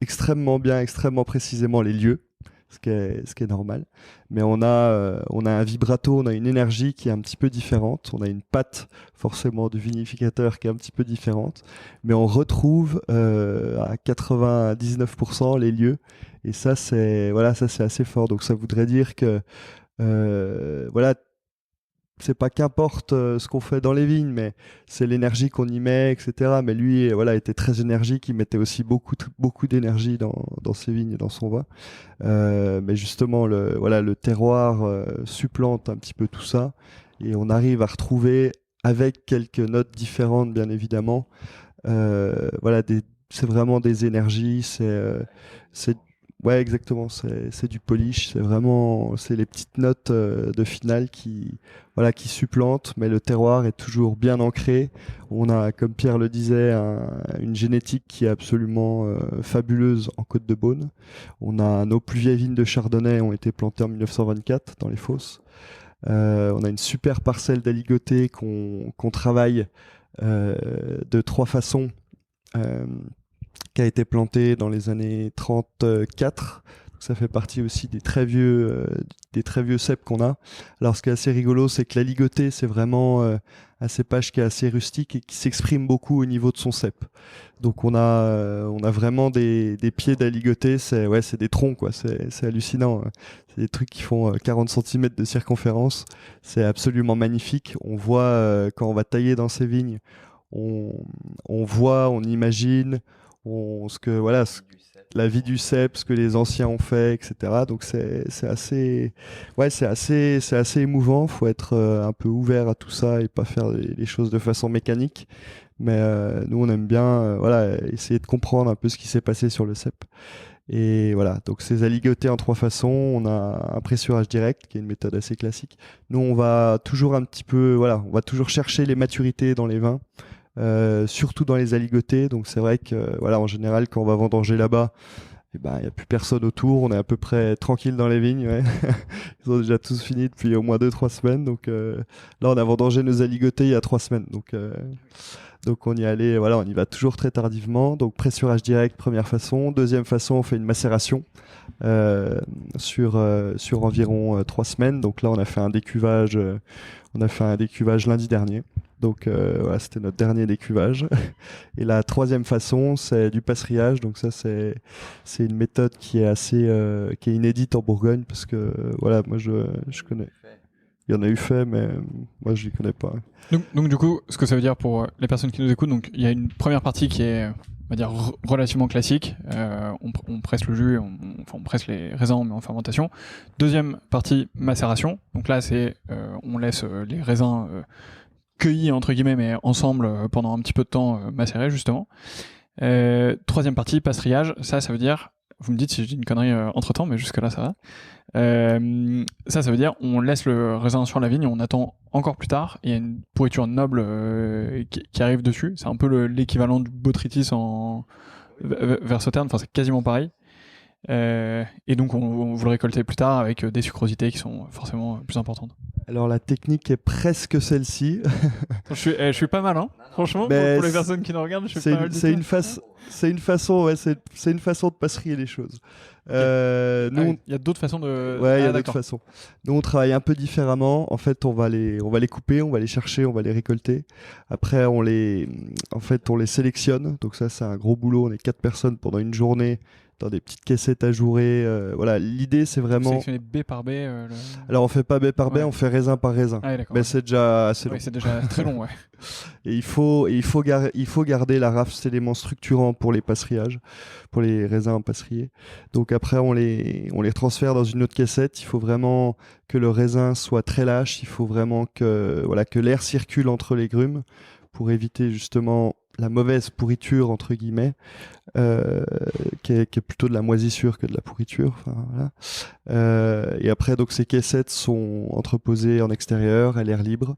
extrêmement bien, extrêmement précisément les lieux, ce qui est normal. Mais on a un vibrato, on a une énergie qui est un petit peu différente. On a une patte forcément du vinificateur qui est un petit peu différente. Mais on retrouve à 99% les lieux. Et ça, c'est assez fort. Donc ça voudrait dire que c'est pas qu'importe ce qu'on fait dans les vignes, mais c'est l'énergie qu'on y met, etc. Mais lui, voilà, était très énergique. Il mettait aussi beaucoup d'énergie dans ses vignes et dans son vin. Mais justement, le terroir supplante un petit peu tout ça, et on arrive à retrouver, avec quelques notes différentes, bien évidemment, voilà, c'est vraiment des énergies, ouais, exactement, c'est du polish, c'est les petites notes de finale voilà, qui supplantent, mais le terroir est toujours bien ancré. On a, comme Pierre le disait, une génétique qui est absolument fabuleuse en Côte de Beaune. Nos plus vieilles vignes de Chardonnay ont été plantées en 1924 dans les fosses. On a une super parcelle d'aligoté qu'on travaille de 3 façons, qui a été plantée dans les années 34. Ça fait partie aussi des très vieux cèpes qu'on a. Alors, ce qui est assez rigolo, c'est que l'aligoté, c'est vraiment un cépage qui est assez rustique et qui s'exprime beaucoup au niveau de son cep. Donc, on a vraiment des pieds d'aligoté. C'est des troncs, quoi. C'est hallucinant. C'est des trucs qui font 40 cm de circonférence. C'est absolument magnifique. On voit, quand on va tailler dans ces vignes, on voit, on imagine, la vie du cep, ce que les anciens ont fait, etc. Donc c'est assez émouvant. Faut être un peu ouvert à tout ça et pas faire les choses de façon mécanique. Mais nous, on aime bien essayer de comprendre un peu ce qui s'est passé sur le cep. Et voilà, donc ces aligotés en 3 façons. On a un pressurage direct, qui est une méthode assez classique. Nous, on va toujours on va toujours chercher les maturités dans les vins. Surtout dans les aligotés. Donc c'est vrai que en général, quand on va vendanger là-bas, il n'y a plus personne autour, on est à peu près tranquille dans les vignes. Ouais. Ils ont déjà tous fini depuis au moins 2-3 semaines. Donc là, on a vendangé nos aligotés il y a 3 semaines. Donc on y allait, on y va toujours très tardivement. Donc pressurage direct, première façon. Deuxième façon, on fait une macération sur environ 3 semaines. Donc là, on a fait un décuvage lundi dernier. Donc c'était notre dernier décuvage. Et la troisième façon, c'est du passerillage. Donc ça, c'est une méthode qui est inédite en Bourgogne, parce que moi je connais. Il y en a eu fait, mais moi je ne les connais pas. Donc du coup, ce que ça veut dire pour les personnes qui nous écoutent, donc il y a une première partie qui est, on va dire, relativement classique. On presse le jus, on presse les raisins, on met en fermentation. Deuxième partie, macération. Donc là, on laisse les raisins cueillis entre guillemets, mais ensemble pendant un petit peu de temps macérer justement. Troisième partie, passerillage. Ça veut dire, vous me dites si je dis une connerie entre temps, mais jusque là ça va. Ça veut dire on laisse le raisin sur la vigne, on attend encore plus tard, et il y a une pourriture noble qui arrive dessus. C'est un peu l'équivalent du botrytis vers Sauternes, enfin c'est quasiment pareil. Et donc vous le récoltez plus tard avec des sucrosités qui sont forcément plus importantes. Alors la technique est presque celle-ci. Je suis pas mal, hein. Franchement, pour les personnes qui nous regardent, je suis pas mal. C'est une façon de passeriller les choses. Il y a d'autres façons de. Ouais, il y a d'autres façons. Nous, on travaille un peu différemment. En fait, on va les couper, on va les chercher, on va les récolter. Après, on les sélectionne. Donc ça, c'est un gros boulot. On est 4 personnes pendant une journée dans des petites caissettes ajourées. L'idée, c'est vraiment... Sélectionner B par B Alors, on fait pas B par B, on fait raisin par raisin. Ah, d'accord. Mais c'est déjà assez long. Oui, c'est déjà très long, ouais. Et il faut garder la rafle, c'est l'élément structurant pour les passerillages, pour les raisins passeriers. Donc après, on les transfère dans une autre caissette. Il faut vraiment que le raisin soit très lâche. Il faut vraiment que l'air circule entre les grumes pour éviter justement la mauvaise pourriture, entre guillemets, qui est plutôt de la moisissure que de la pourriture. Et après, donc, ces caissettes sont entreposées en extérieur, à l'air libre.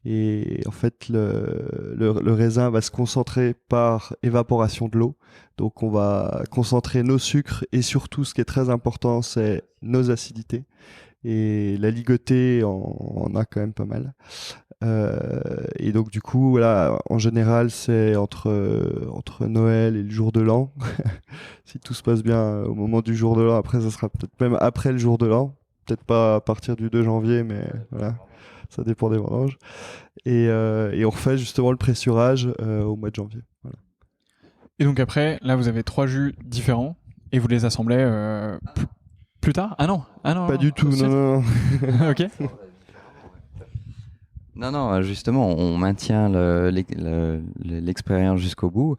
Et en fait, le raisin va se concentrer par évaporation de l'eau. Donc, on va concentrer nos sucres et surtout, ce qui est très important, c'est nos acidités. Et la ligotée en a quand même pas mal. Et donc du coup, en général, c'est entre Noël et le jour de l'an. Si tout se passe bien au moment du jour de l'an, après, ça sera peut-être même après le jour de l'an. Peut-être pas à partir du 2 janvier, mais voilà, ça dépend des vendanges. Et on refait justement le pressurage au mois de janvier. Voilà. Et donc après, là, vous avez 3 jus différents et vous les assemblez plus tard ? Ah non. Pas du tout, non. Ok. Non, justement, on maintient l'expérience jusqu'au bout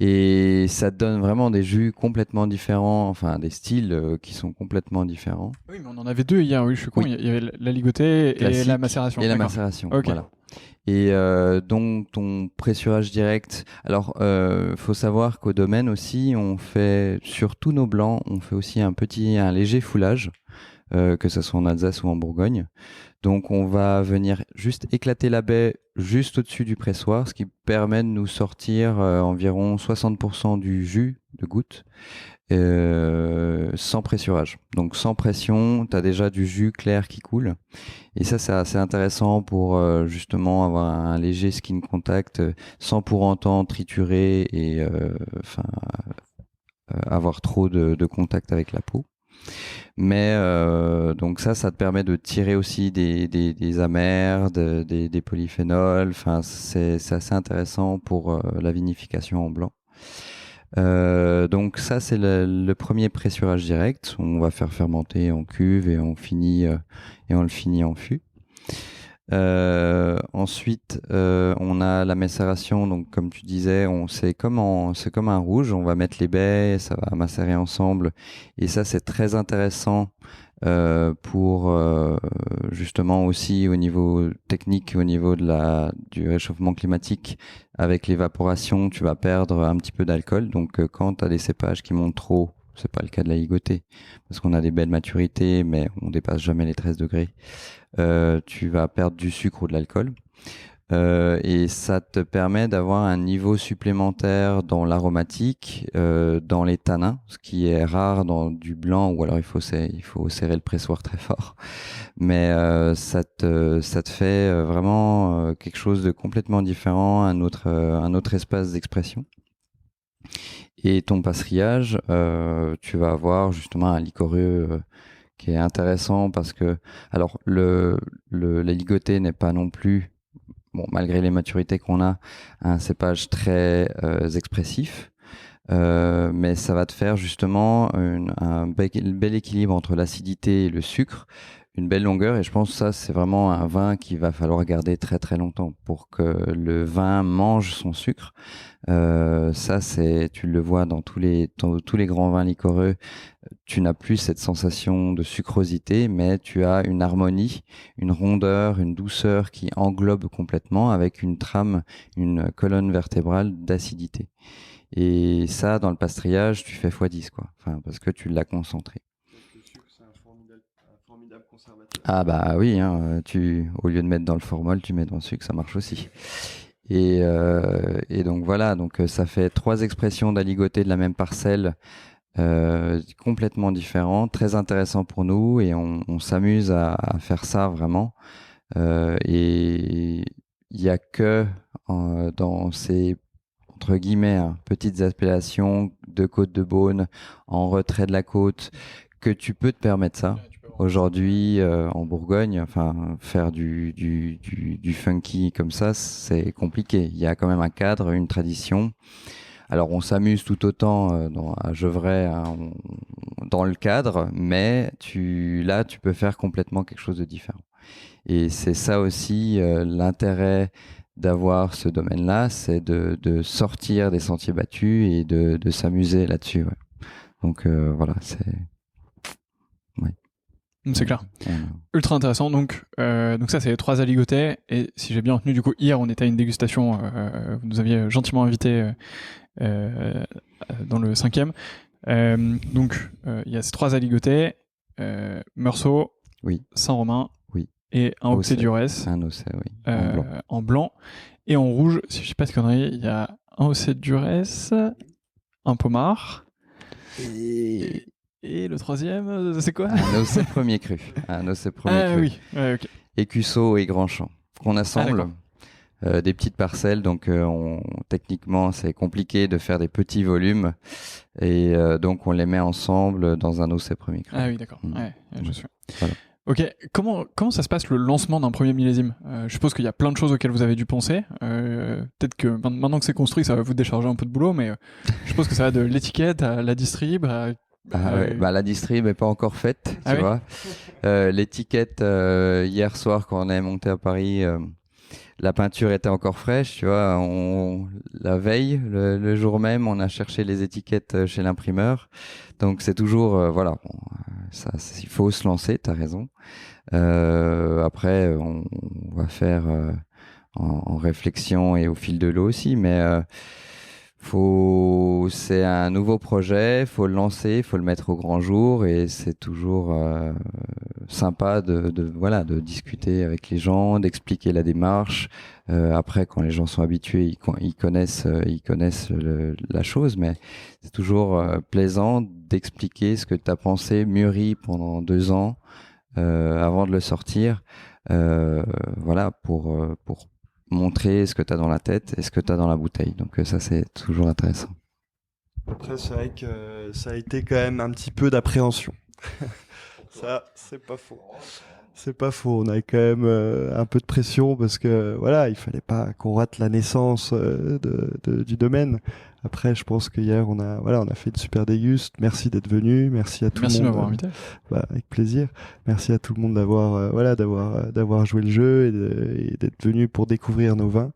et ça te donne vraiment des jus complètement différents, enfin des styles qui sont complètement différents. Oui, mais on en avait deux hier, oui, je suis con. Oui. Il y avait la ligotée et Classique la macération. Et la D'accord. macération, Ok. voilà. Et donc ton pressurage direct. Alors, faut savoir qu'au domaine aussi, on fait sur tous nos blancs, on fait aussi un léger foulage, que ce soit en Alsace ou en Bourgogne. Donc on va venir juste éclater la baie juste au-dessus du pressoir, ce qui permet de nous sortir environ 60% du jus de goutte sans pressurage. Donc sans pression, tu as déjà du jus clair qui coule. Et ça, c'est assez intéressant pour justement avoir un léger skin contact sans pour autant triturer et avoir trop de contact avec la peau. Mais donc ça te permet de tirer aussi des amers, des polyphénols. Enfin, c'est assez intéressant pour la vinification en blanc. Donc ça, c'est le premier pressurage direct. On va faire fermenter en cuve et on le finit en fût. Ensuite, on a la macération. Donc, comme tu disais, c'est comme un rouge. On va mettre les baies, ça va macérer ensemble. Et ça, c'est très intéressant pour justement aussi au niveau technique, au niveau du réchauffement climatique. Avec l'évaporation, tu vas perdre un petit peu d'alcool. Donc, quand tu as des cépages qui montent trop, c'est pas le cas de la ligotée, parce qu'on a des belles maturités, mais on dépasse jamais les 13 degrés. Tu vas perdre du sucre ou de l'alcool. Et ça te permet d'avoir un niveau supplémentaire dans l'aromatique, dans les tanins, ce qui est rare dans du blanc, ou alors il faut serrer le pressoir très fort. Mais ça te fait vraiment quelque chose de complètement différent, un autre espace d'expression. Et ton passerillage, tu vas avoir justement un liquoreux qui est intéressant parce que, alors, la ligotée n'est pas non plus, bon, malgré les maturités qu'on a, un cépage très expressif. Mais ça va te faire justement un bel équilibre entre l'acidité et le sucre, une belle longueur, et je pense que ça, c'est vraiment un vin qu'il va falloir garder très très longtemps pour que le vin mange son sucre. Ça, tu le vois dans tous les grands vins liquoreux, tu n'as plus cette sensation de sucrosité, mais tu as une harmonie, une rondeur, une douceur qui englobe complètement avec une trame, une colonne vertébrale d'acidité. Et ça, dans le pastrillage, tu fais x10, quoi. Enfin, parce que tu l'as concentré. Le sucre, c'est un formidable conservateur. Ah bah oui, hein, au lieu de mettre dans le formol, tu mets dans le sucre, ça marche aussi. Et donc voilà, donc ça fait 3 expressions d'aligoté de la même parcelle, complètement différentes, très intéressant pour nous, et on s'amuse à faire ça vraiment. Et il y a que dans ces entre guillemets, petites appellations de côte de Beaune, en retrait de la côte, que tu peux te permettre ça. Aujourd'hui, en Bourgogne, enfin, faire du funky comme ça, c'est compliqué. Il y a quand même un cadre, une tradition. Alors, on s'amuse tout autant à Gevrey, dans le cadre, mais là, tu peux faire complètement quelque chose de différent. Et c'est ça aussi l'intérêt d'avoir ce domaine-là, c'est de sortir des sentiers battus et de s'amuser là-dessus. Ouais. Donc voilà, c'est... Ouais. C'est clair. Ultra intéressant. Donc ça, c'est les 3 aligotés. Et si j'ai bien retenu, du coup, hier, on était à une dégustation. Vous nous aviez gentiment invités dans le 5e. Donc, il y a ces 3 aligotés. Meursault, oui. Saint-Romain, oui. Et un Auxey d'Urès. Un Auxey, oui. En blanc. Et en rouge, si je ne sais pas ce qu'on a, il y a un Auxey d'Urès, un Pommard. Et le 3e, c'est quoi? Un Auxey premier cru. Cru. Oui, ouais, ok. Écusseau et Grand Champ. Qu'on assemble. Des petites parcelles, donc techniquement c'est compliqué de faire des petits volumes, et donc on les met ensemble dans un Auxey premier cru. Ah oui, d'accord. Ouais, je suis. Voilà. Ok, comment ça se passe le lancement d'un premier millésime? Je suppose qu'il y a plein de choses auxquelles vous avez dû penser. Peut-être que maintenant que c'est construit, ça va vous décharger un peu de boulot, mais je suppose que ça va de l'étiquette à la distrib. La distrib n'est pas encore faite, tu vois. L'étiquette, hier soir, quand on est monté à Paris, la peinture était encore fraîche, tu vois. La veille, le jour même, on a cherché les étiquettes chez l'imprimeur. Donc c'est toujours, voilà, bon, il faut se lancer, t'as raison. Après, on va faire en réflexion et au fil de l'eau aussi, mais c'est un nouveau projet, faut le lancer, faut le mettre au grand jour, et c'est toujours sympa voilà, de discuter avec les gens, d'expliquer la démarche. Après, quand les gens sont habitués, ils connaissent la chose, mais c'est toujours plaisant d'expliquer ce que tu as pensé, mûri pendant 2 ans avant de le sortir. Voilà, pour montrer ce que tu as dans la tête et ce que tu as dans la bouteille. Donc ça, c'est toujours intéressant. Après, c'est vrai que ça a été quand même un petit peu d'appréhension. Ça, c'est pas faux. C'est pas faux. On a quand même un peu de pression parce que voilà, il fallait pas qu'on rate la naissance du domaine. Après, je pense qu'hier, on a fait une super déguste. Merci d'être venu. Merci à tout le monde. Merci de m'avoir invité. Avec plaisir. Merci à tout le monde d'avoir joué le jeu et d'être venu pour découvrir nos vins.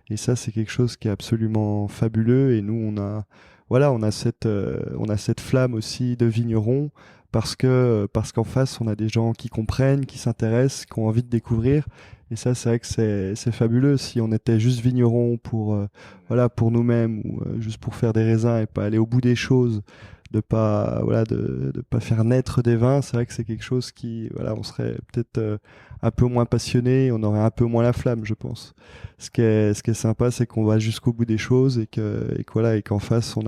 Et ça, c'est quelque chose qui est absolument fabuleux. Et nous, on a cette flamme aussi de vigneron parce qu'en face, on a des gens qui comprennent, qui s'intéressent, qui ont envie de découvrir. Et ça, c'est vrai que c'est fabuleux. Si on était juste vigneron pour nous-mêmes ou juste pour faire des raisins et pas aller au bout des choses, de pas faire naître des vins, c'est vrai que c'est quelque chose qui, voilà, on serait peut-être un peu moins passionné, on aurait un peu moins la flamme, je pense. Ce qui est sympa, c'est qu'on va jusqu'au bout des choses et qu'en face on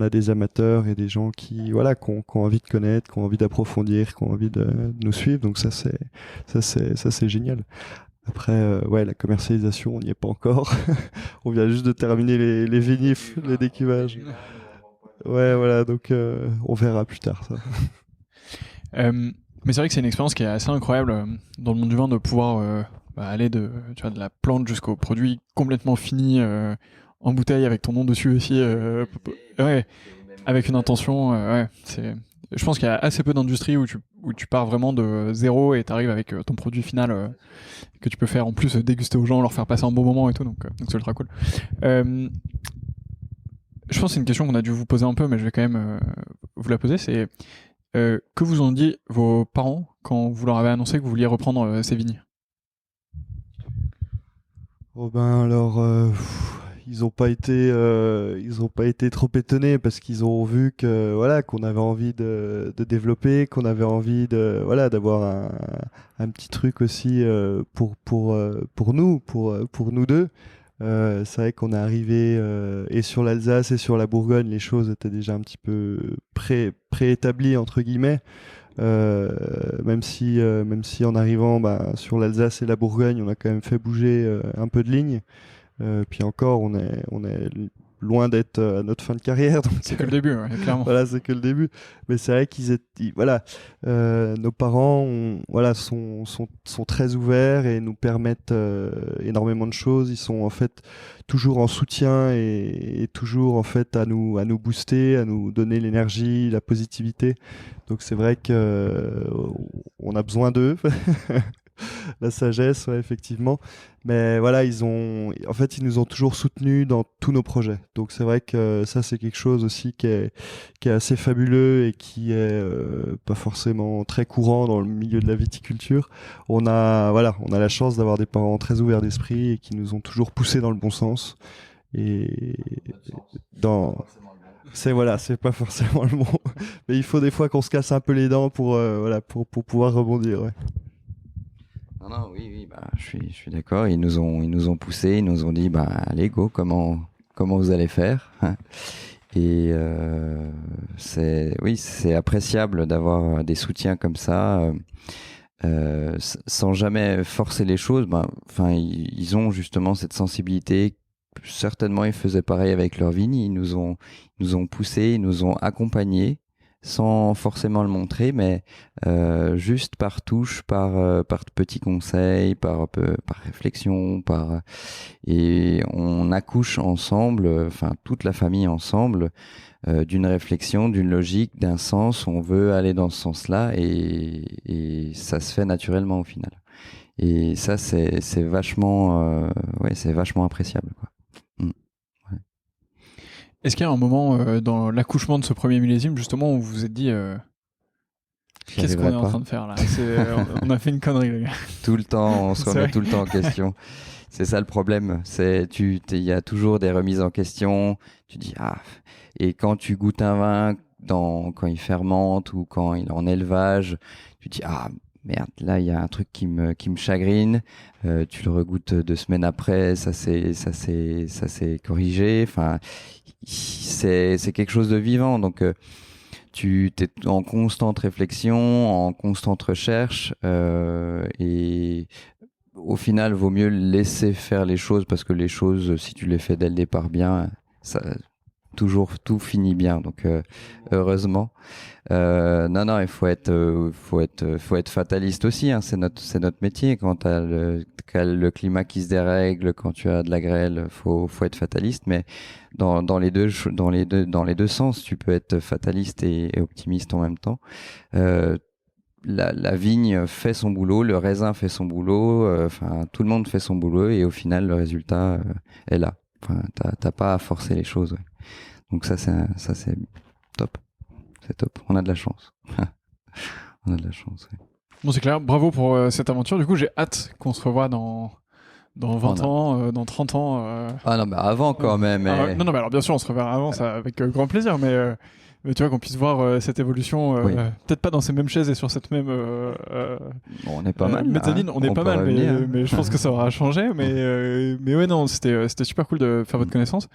a des amateurs et des gens qui ont envie de connaître, qui ont envie d'approfondir, qui ont envie de nous suivre. Donc ça c'est génial. Après, la commercialisation, on n'y est pas encore. On vient juste de terminer les vinifs, les décuvages. Ouais, voilà, donc on verra plus tard ça. Mais c'est vrai que c'est une expérience qui est assez incroyable dans le monde du vin de pouvoir aller de la plante jusqu'au produit complètement fini en bouteille avec ton nom dessus aussi. Ouais, avec une intention. Je pense qu'il y a assez peu d'industries où tu pars vraiment de zéro et t'arrives avec ton produit final que tu peux faire en plus déguster aux gens, leur faire passer un bon moment et tout. Donc c'est ultra cool. Je pense que c'est une question qu'on a dû vous poser un peu, mais je vais quand même vous la poser. C'est que vous ont dit vos parents quand vous leur avez annoncé que vous vouliez reprendre ces vignes? Oh ben alors, ils ont pas été trop étonnés parce qu'ils ont vu que qu'on avait envie de développer, qu'on avait envie d'avoir un petit truc aussi pour nous deux. C'est vrai qu'on est arrivé et sur l'Alsace et sur la Bourgogne, les choses étaient déjà un petit peu préétablies entre guillemets. Même si en arrivant sur l'Alsace et la Bourgogne, on a quand même fait bouger un peu de lignes. Puis encore, on est loin d'être à notre fin de carrière. Donc c'est que le début, ouais, clairement. Voilà, c'est que le début. Mais c'est vrai nos parents sont très ouverts et nous permettent énormément de choses. Ils sont en fait toujours en soutien et toujours en fait à nous booster, à nous donner l'énergie, la positivité. Donc c'est vrai que on a besoin d'eux. La sagesse, ouais, effectivement. Mais voilà, ils nous ont toujours soutenus dans tous nos projets. Donc c'est vrai que ça, c'est quelque chose aussi qui est assez fabuleux et qui est pas forcément très courant dans le milieu de la viticulture. On a la chance d'avoir des parents très ouverts d'esprit et qui nous ont toujours poussés dans le bon sens. Et c'est pas forcément le mot. Mais il faut des fois qu'on se casse un peu les dents pour pouvoir rebondir, ouais. Non, oui, je suis d'accord. Ils nous ont poussés, ils nous ont dit, allez, go, comment vous allez faire? Et c'est appréciable d'avoir des soutiens comme ça, sans jamais forcer les choses. Ils ont justement cette sensibilité. Certainement, ils faisaient pareil avec leur vigne. Ils nous ont poussés, ils nous ont accompagnés, sans forcément le montrer, mais juste par touche, par petits conseils, par réflexion, et on accouche ensemble, toute la famille ensemble, d'une réflexion, d'une logique, d'un sens. On veut aller dans ce sens-là et ça se fait naturellement au final. Et ça, c'est vachement, c'est vachement appréciable, quoi. Est-ce qu'il y a un moment dans l'accouchement de ce premier millésime, justement, où vous vous êtes dit qu'est-ce qu'on est en train de faire là? On a fait une connerie, les gars. Tout le temps, on se remet tout le temps en question. C'est ça le problème. Il y a toujours des remises en question. Tu dis et quand tu goûtes un vin, quand il fermente ou quand il est en élevage, tu dis merde, là il y a un truc qui me chagrine. Tu le regoutes 2 semaines après, ça s'est corrigé. Enfin, c'est quelque chose de vivant. Donc tu es en constante réflexion, en constante recherche, et au final, vaut mieux laisser faire les choses, parce que les choses, si tu les fais dès le départ bien, toujours tout finit bien. Donc heureusement. Non, il faut être fataliste aussi. Hein, c'est notre métier. Quand t'as le climat qui se dérègle, quand tu as de la grêle, faut être fataliste. Mais dans les deux sens, tu peux être fataliste et optimiste en même temps. La vigne fait son boulot, le raisin fait son boulot, tout le monde fait son boulot, et au final le résultat est là. Enfin, t'as pas à forcer les choses. Ouais. Donc ça c'est top. C'est top. On a de la chance. On a de la chance. Ouais. Bon, c'est clair. Bravo pour cette aventure. Du coup, j'ai hâte qu'on se revoie dans 20 ans, dans 30 ans. Ah non, mais avant quand même. Non, mais alors bien sûr, on se reverra avant, ça avec grand plaisir, mais tu vois, qu'on puisse voir cette évolution, Oui. peut-être pas dans ces mêmes chaises et sur cette même on est pas mal. mezzanine, on est pas mal, mais je pense que ça aura changé. Mais ouais, non, c'était super cool de faire votre connaissance.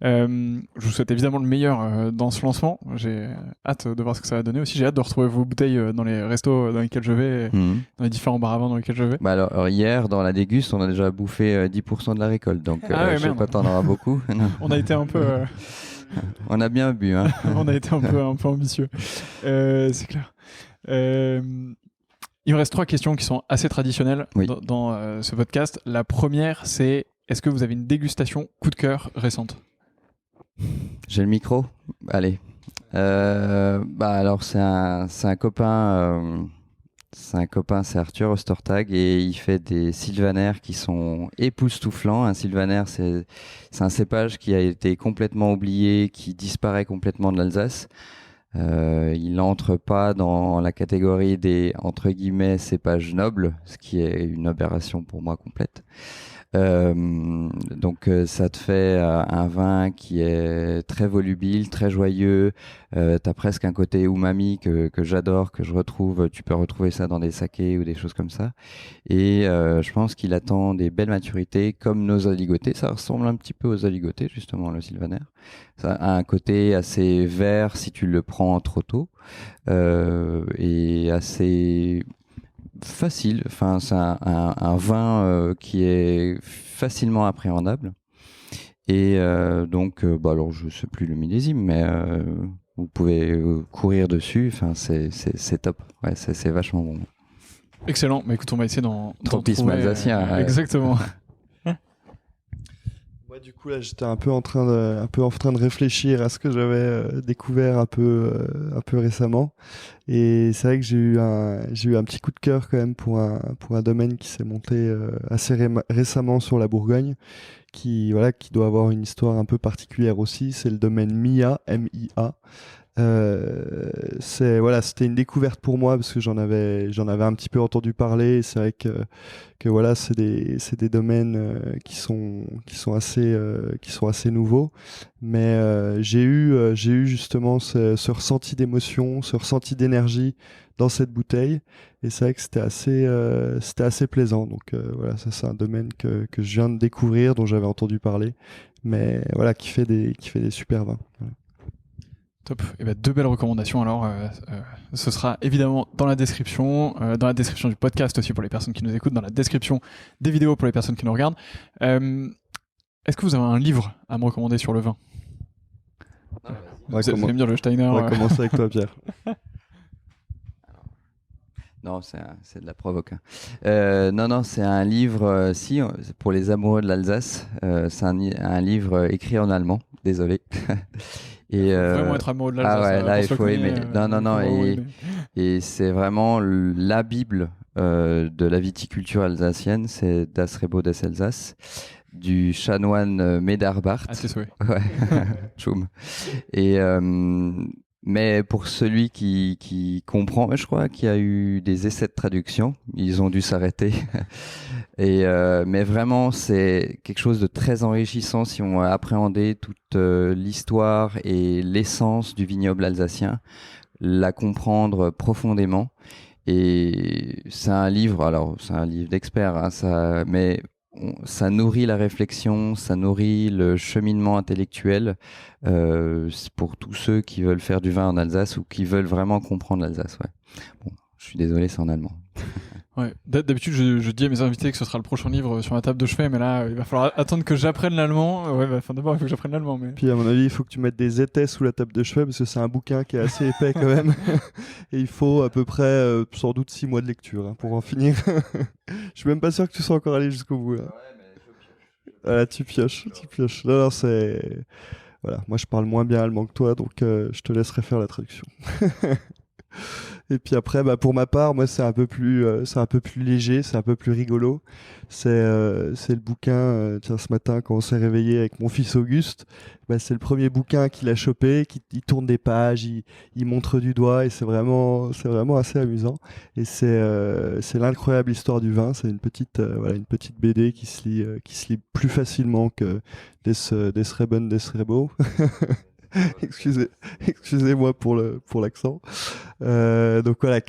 Je vous souhaite évidemment le meilleur dans ce lancement. J'ai hâte de voir ce que ça va donner aussi. J'ai hâte de retrouver vos bouteilles dans les restos dans lesquels je vais, dans les différents bars à vin dans lesquels je vais. Bah alors hier, dans la déguste, on a déjà bouffé 10% de la récolte, donc je sais pas, t'en auras beaucoup. On a été un peu... On a bien bu, hein. On a été un peu ambitieux. C'est clair. Il me reste 3 questions qui sont assez traditionnelles dans ce podcast. La première, c'est: est-ce que vous avez une dégustation coup de cœur récente? J'ai le micro. Allez. Alors c'est un copain. C'est Arthur Ostertag, et il fait des sylvaner qui sont époustouflants. Un sylvaner, c'est un cépage qui a été complètement oublié, qui disparaît complètement de l'Alsace. Il n'entre pas dans la catégorie des, entre guillemets, cépages nobles, ce qui est une aberration pour moi complète. Donc ça te fait un vin qui est très volubile, très joyeux. T'as presque un côté umami que j'adore, que je retrouve. Tu peux retrouver ça dans des sakés ou des choses comme ça. Et je pense qu'il attend des belles maturités comme nos aligotés. Ça ressemble un petit peu aux aligotés, justement, le sylvaner. Ça a un côté assez vert si tu le prends trop tôt, et assez facile. Enfin, c'est un vin qui est facilement appréhendable. Et donc, alors je sais plus le millésime, mais vous pouvez courir dessus. Enfin, c'est top. Ouais, c'est vachement bon. Excellent. Mais écoute, on va essayer d'en Tropisme trouver, alsacien. Exactement. Moi, du coup, là, j'étais un peu en train de réfléchir à ce que j'avais découvert un peu récemment. Et c'est vrai que j'ai eu un petit coup de cœur quand même pour un domaine qui s'est monté assez récemment sur la Bourgogne, qui doit avoir une histoire un peu particulière aussi. C'est le domaine MIA, M-I-A. C'était une découverte pour moi parce que j'en avais un petit peu entendu parler. C'est vrai que voilà, c'est des domaines qui sont assez nouveaux, mais j'ai eu justement ce ressenti d'émotion, ce ressenti d'énergie dans cette bouteille, et c'est vrai que c'était assez plaisant. Donc voilà, ça c'est un domaine que je viens de découvrir, dont j'avais entendu parler, mais voilà, qui fait des super vins. Voilà. Top. Et ben, 2 belles recommandations. Alors, ce sera évidemment dans la description du podcast aussi pour les personnes qui nous écoutent, dans la description des vidéos pour les personnes qui nous regardent. Est-ce que vous avez un livre à me recommander sur le vin? Vous allez me dire le Steiner. On va commencer avec toi, Pierre. Non, c'est de la provoque. Non, c'est un livre, c'est pour les amoureux de l'Alsace. C'est un livre écrit en allemand, désolé. Et vraiment être amoureux de l'Alsace. Ah ouais, là il faut aimer. Non, et c'est vraiment la Bible de la viticulture alsacienne, c'est Das Rebo des Elsass, du chanoine Medarbart. À tes souhaits. Ouais, Tchoum. Et mais pour celui qui comprend, je crois qu'il y a eu des essais de traduction, ils ont dû s'arrêter. Et mais vraiment, c'est quelque chose de très enrichissant si on a appréhendé toute l'histoire et l'essence du vignoble alsacien, la comprendre profondément. Et c'est un livre, alors c'est un livre d'experts, hein, mais ça nourrit la réflexion, ça nourrit le cheminement intellectuel pour tous ceux qui veulent faire du vin en Alsace ou qui veulent vraiment comprendre l'Alsace. Ouais. Bon, je suis désolé, c'est en allemand. Ouais. D'habitude, je dis à mes invités que ce sera le prochain livre sur la table de chevet, mais là, il va falloir attendre que j'apprenne l'allemand. Ouais, d'abord, il faut que j'apprenne l'allemand. Mais... Puis, à mon avis, il faut que tu mettes des étais sous la table de chevet parce que c'est un bouquin qui est assez épais quand même. Et il faut à peu près, sans doute, 6 mois de lecture hein, pour en finir. Je suis même pas sûr que tu sois encore allé jusqu'au bout. Là. Voilà, tu pioches. Non, c'est... Voilà, moi je parle moins bien allemand que toi, donc je te laisserai faire la traduction. Et puis après, pour ma part, moi c'est un peu plus léger, c'est un peu plus rigolo. C'est le bouquin. Tiens, ce matin quand on s'est réveillé avec mon fils Auguste, c'est le premier bouquin qu'il a chopé, il tourne des pages, il montre du doigt et c'est vraiment assez amusant. Et c'est l'incroyable histoire du vin. C'est une petite BD qui se lit plus facilement que Des Reben, des Rebo. Excusez-moi pour l'accent. Donc voilà,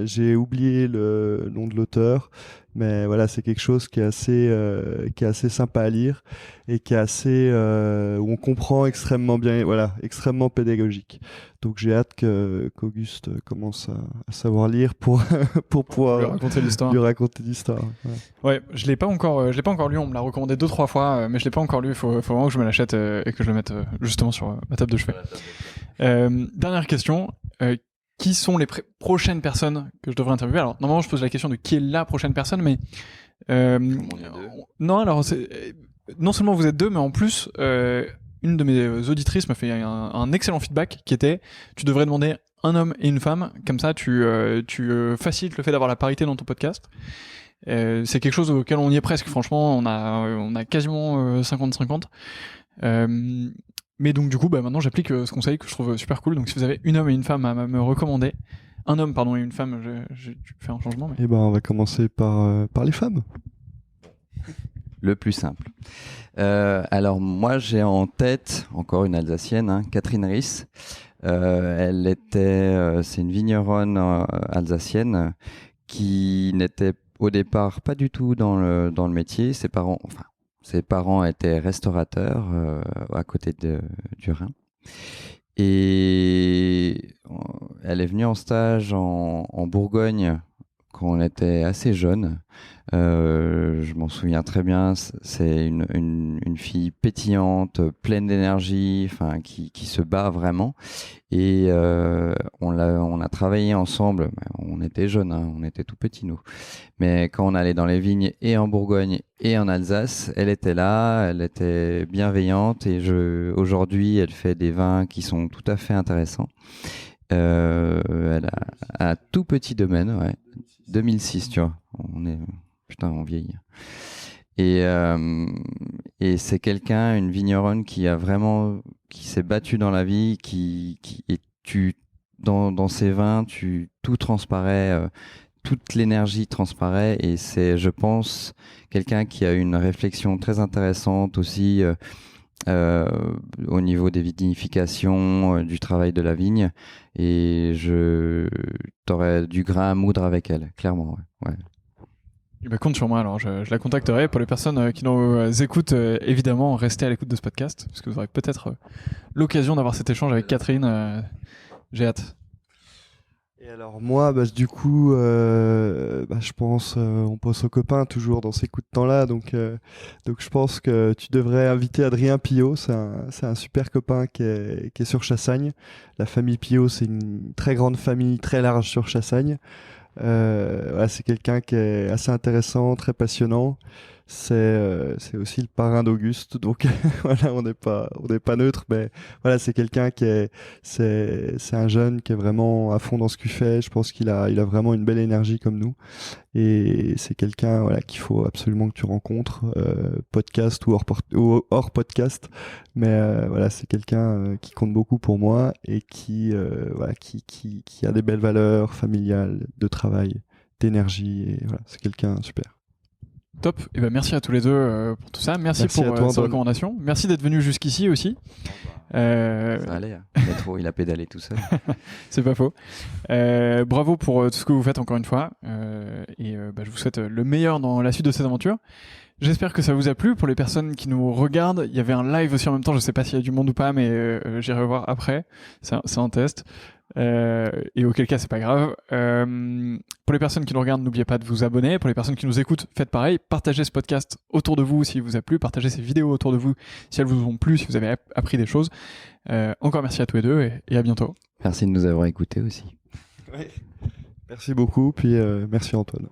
j'ai oublié le nom de l'auteur, mais voilà, c'est quelque chose qui est assez sympa à lire et qui est assez où on comprend extrêmement bien, voilà, extrêmement pédagogique. Donc j'ai hâte qu'Auguste commence à savoir lire pour pouvoir lui raconter l'histoire. Ouais, je l'ai pas encore lu. On me l'a recommandé 2-3 fois, mais je l'ai pas encore lu. Il faut vraiment que je me l'achète et que je le mette justement sur ma table de chevet. Dernière question. Qui sont les prochaines personnes que je devrais interviewer? Alors, normalement, je pose la question de qui est la prochaine personne, mais... non, alors, non seulement vous êtes deux, mais en plus, une de mes auditrices m'a fait un excellent feedback qui était, tu devrais demander un homme et une femme, comme ça, tu facilites le fait d'avoir la parité dans ton podcast. C'est quelque chose auquel on y est presque, franchement, on a quasiment 50-50. Mais donc du coup, maintenant j'applique ce conseil que je trouve super cool. Donc si vous avez une homme et une femme à me recommander, un homme pardon et une femme, je fais un changement. Mais... Et on va commencer par les femmes. Le plus simple. Alors moi j'ai en tête encore une Alsacienne, hein, Catherine Riss. C'est une vigneronne alsacienne qui n'était au départ pas du tout dans le métier. Ses parents étaient restaurateurs à côté du Rhin. Et elle est venue en stage en Bourgogne quand on était assez jeune. Je m'en souviens très bien. C'est une fille pétillante, pleine d'énergie, qui se bat vraiment. Et on a travaillé ensemble. On était jeunes, hein, on était tout petits nous. Mais quand on allait dans les vignes et en Bourgogne et en Alsace, elle était là, elle était bienveillante. Et aujourd'hui, elle fait des vins qui sont tout à fait intéressants. Elle a un tout petit domaine, ouais. 2006, tu vois. On vieillit. Et c'est quelqu'un, une vigneronne qui s'est battue dans la vie, dans ses vins, tout transparaît, toute l'énergie transparaît, et c'est, je pense, quelqu'un qui a une réflexion très intéressante aussi au niveau des vinifications, du travail de la vigne, et t'aurais du grain à moudre avec elle, clairement. Ouais. Compte sur moi, alors je la contacterai. Pour les personnes qui nous écoutent, évidemment, restez à l'écoute de ce podcast, parce que vous aurez peut-être l'occasion d'avoir cet échange avec Catherine. J'ai hâte. Et alors moi, du coup, je pense, on pense aux copains toujours dans ces coups de temps-là, donc je pense que tu devrais inviter Adrien Pillot. C'est un super copain qui est sur Chassagne. La famille Pillot, c'est une très grande famille, très large sur Chassagne. C'est quelqu'un qui est assez intéressant, très passionnant. c'est aussi le parrain d'Auguste, donc voilà, on n'est pas neutre, mais voilà, c'est quelqu'un c'est un jeune qui est vraiment à fond dans ce qu'il fait. Je pense il a vraiment une belle énergie comme nous, et c'est quelqu'un, voilà, qu'il faut absolument que tu rencontres, podcast ou hors podcast, mais voilà, c'est quelqu'un qui compte beaucoup pour moi et voilà, qui a des belles valeurs familiales, de travail, d'énergie, et voilà, c'est quelqu'un super. Top. Et ben merci à tous les deux pour tout ça. Merci Merci à pour toi, ces Antoine. recommandations. Merci d'être venu jusqu'ici aussi. Ça allait, hein. Il a pédalé tout seul. C'est pas faux. Bravo pour tout ce que vous faites encore une fois. Je vous souhaite le meilleur dans la suite de cette aventure. J'espère que ça vous a plu. Pour les personnes qui nous regardent, il y avait un live aussi en même temps. Je sais pas s'il y a du monde ou pas, mais j'irai voir après. C'est un test. Et auquel cas, c'est pas grave. Pour les personnes qui nous regardent, n'oubliez pas de vous abonner. Pour les personnes qui nous écoutent, faites pareil. Partagez ce podcast autour de vous s'il vous a plu. Partagez ces vidéos autour de vous si elles vous ont plu, si vous avez appris des choses. Encore merci à tous les deux et à bientôt. Merci de nous avoir écoutés aussi. Merci beaucoup, puis merci Antoine.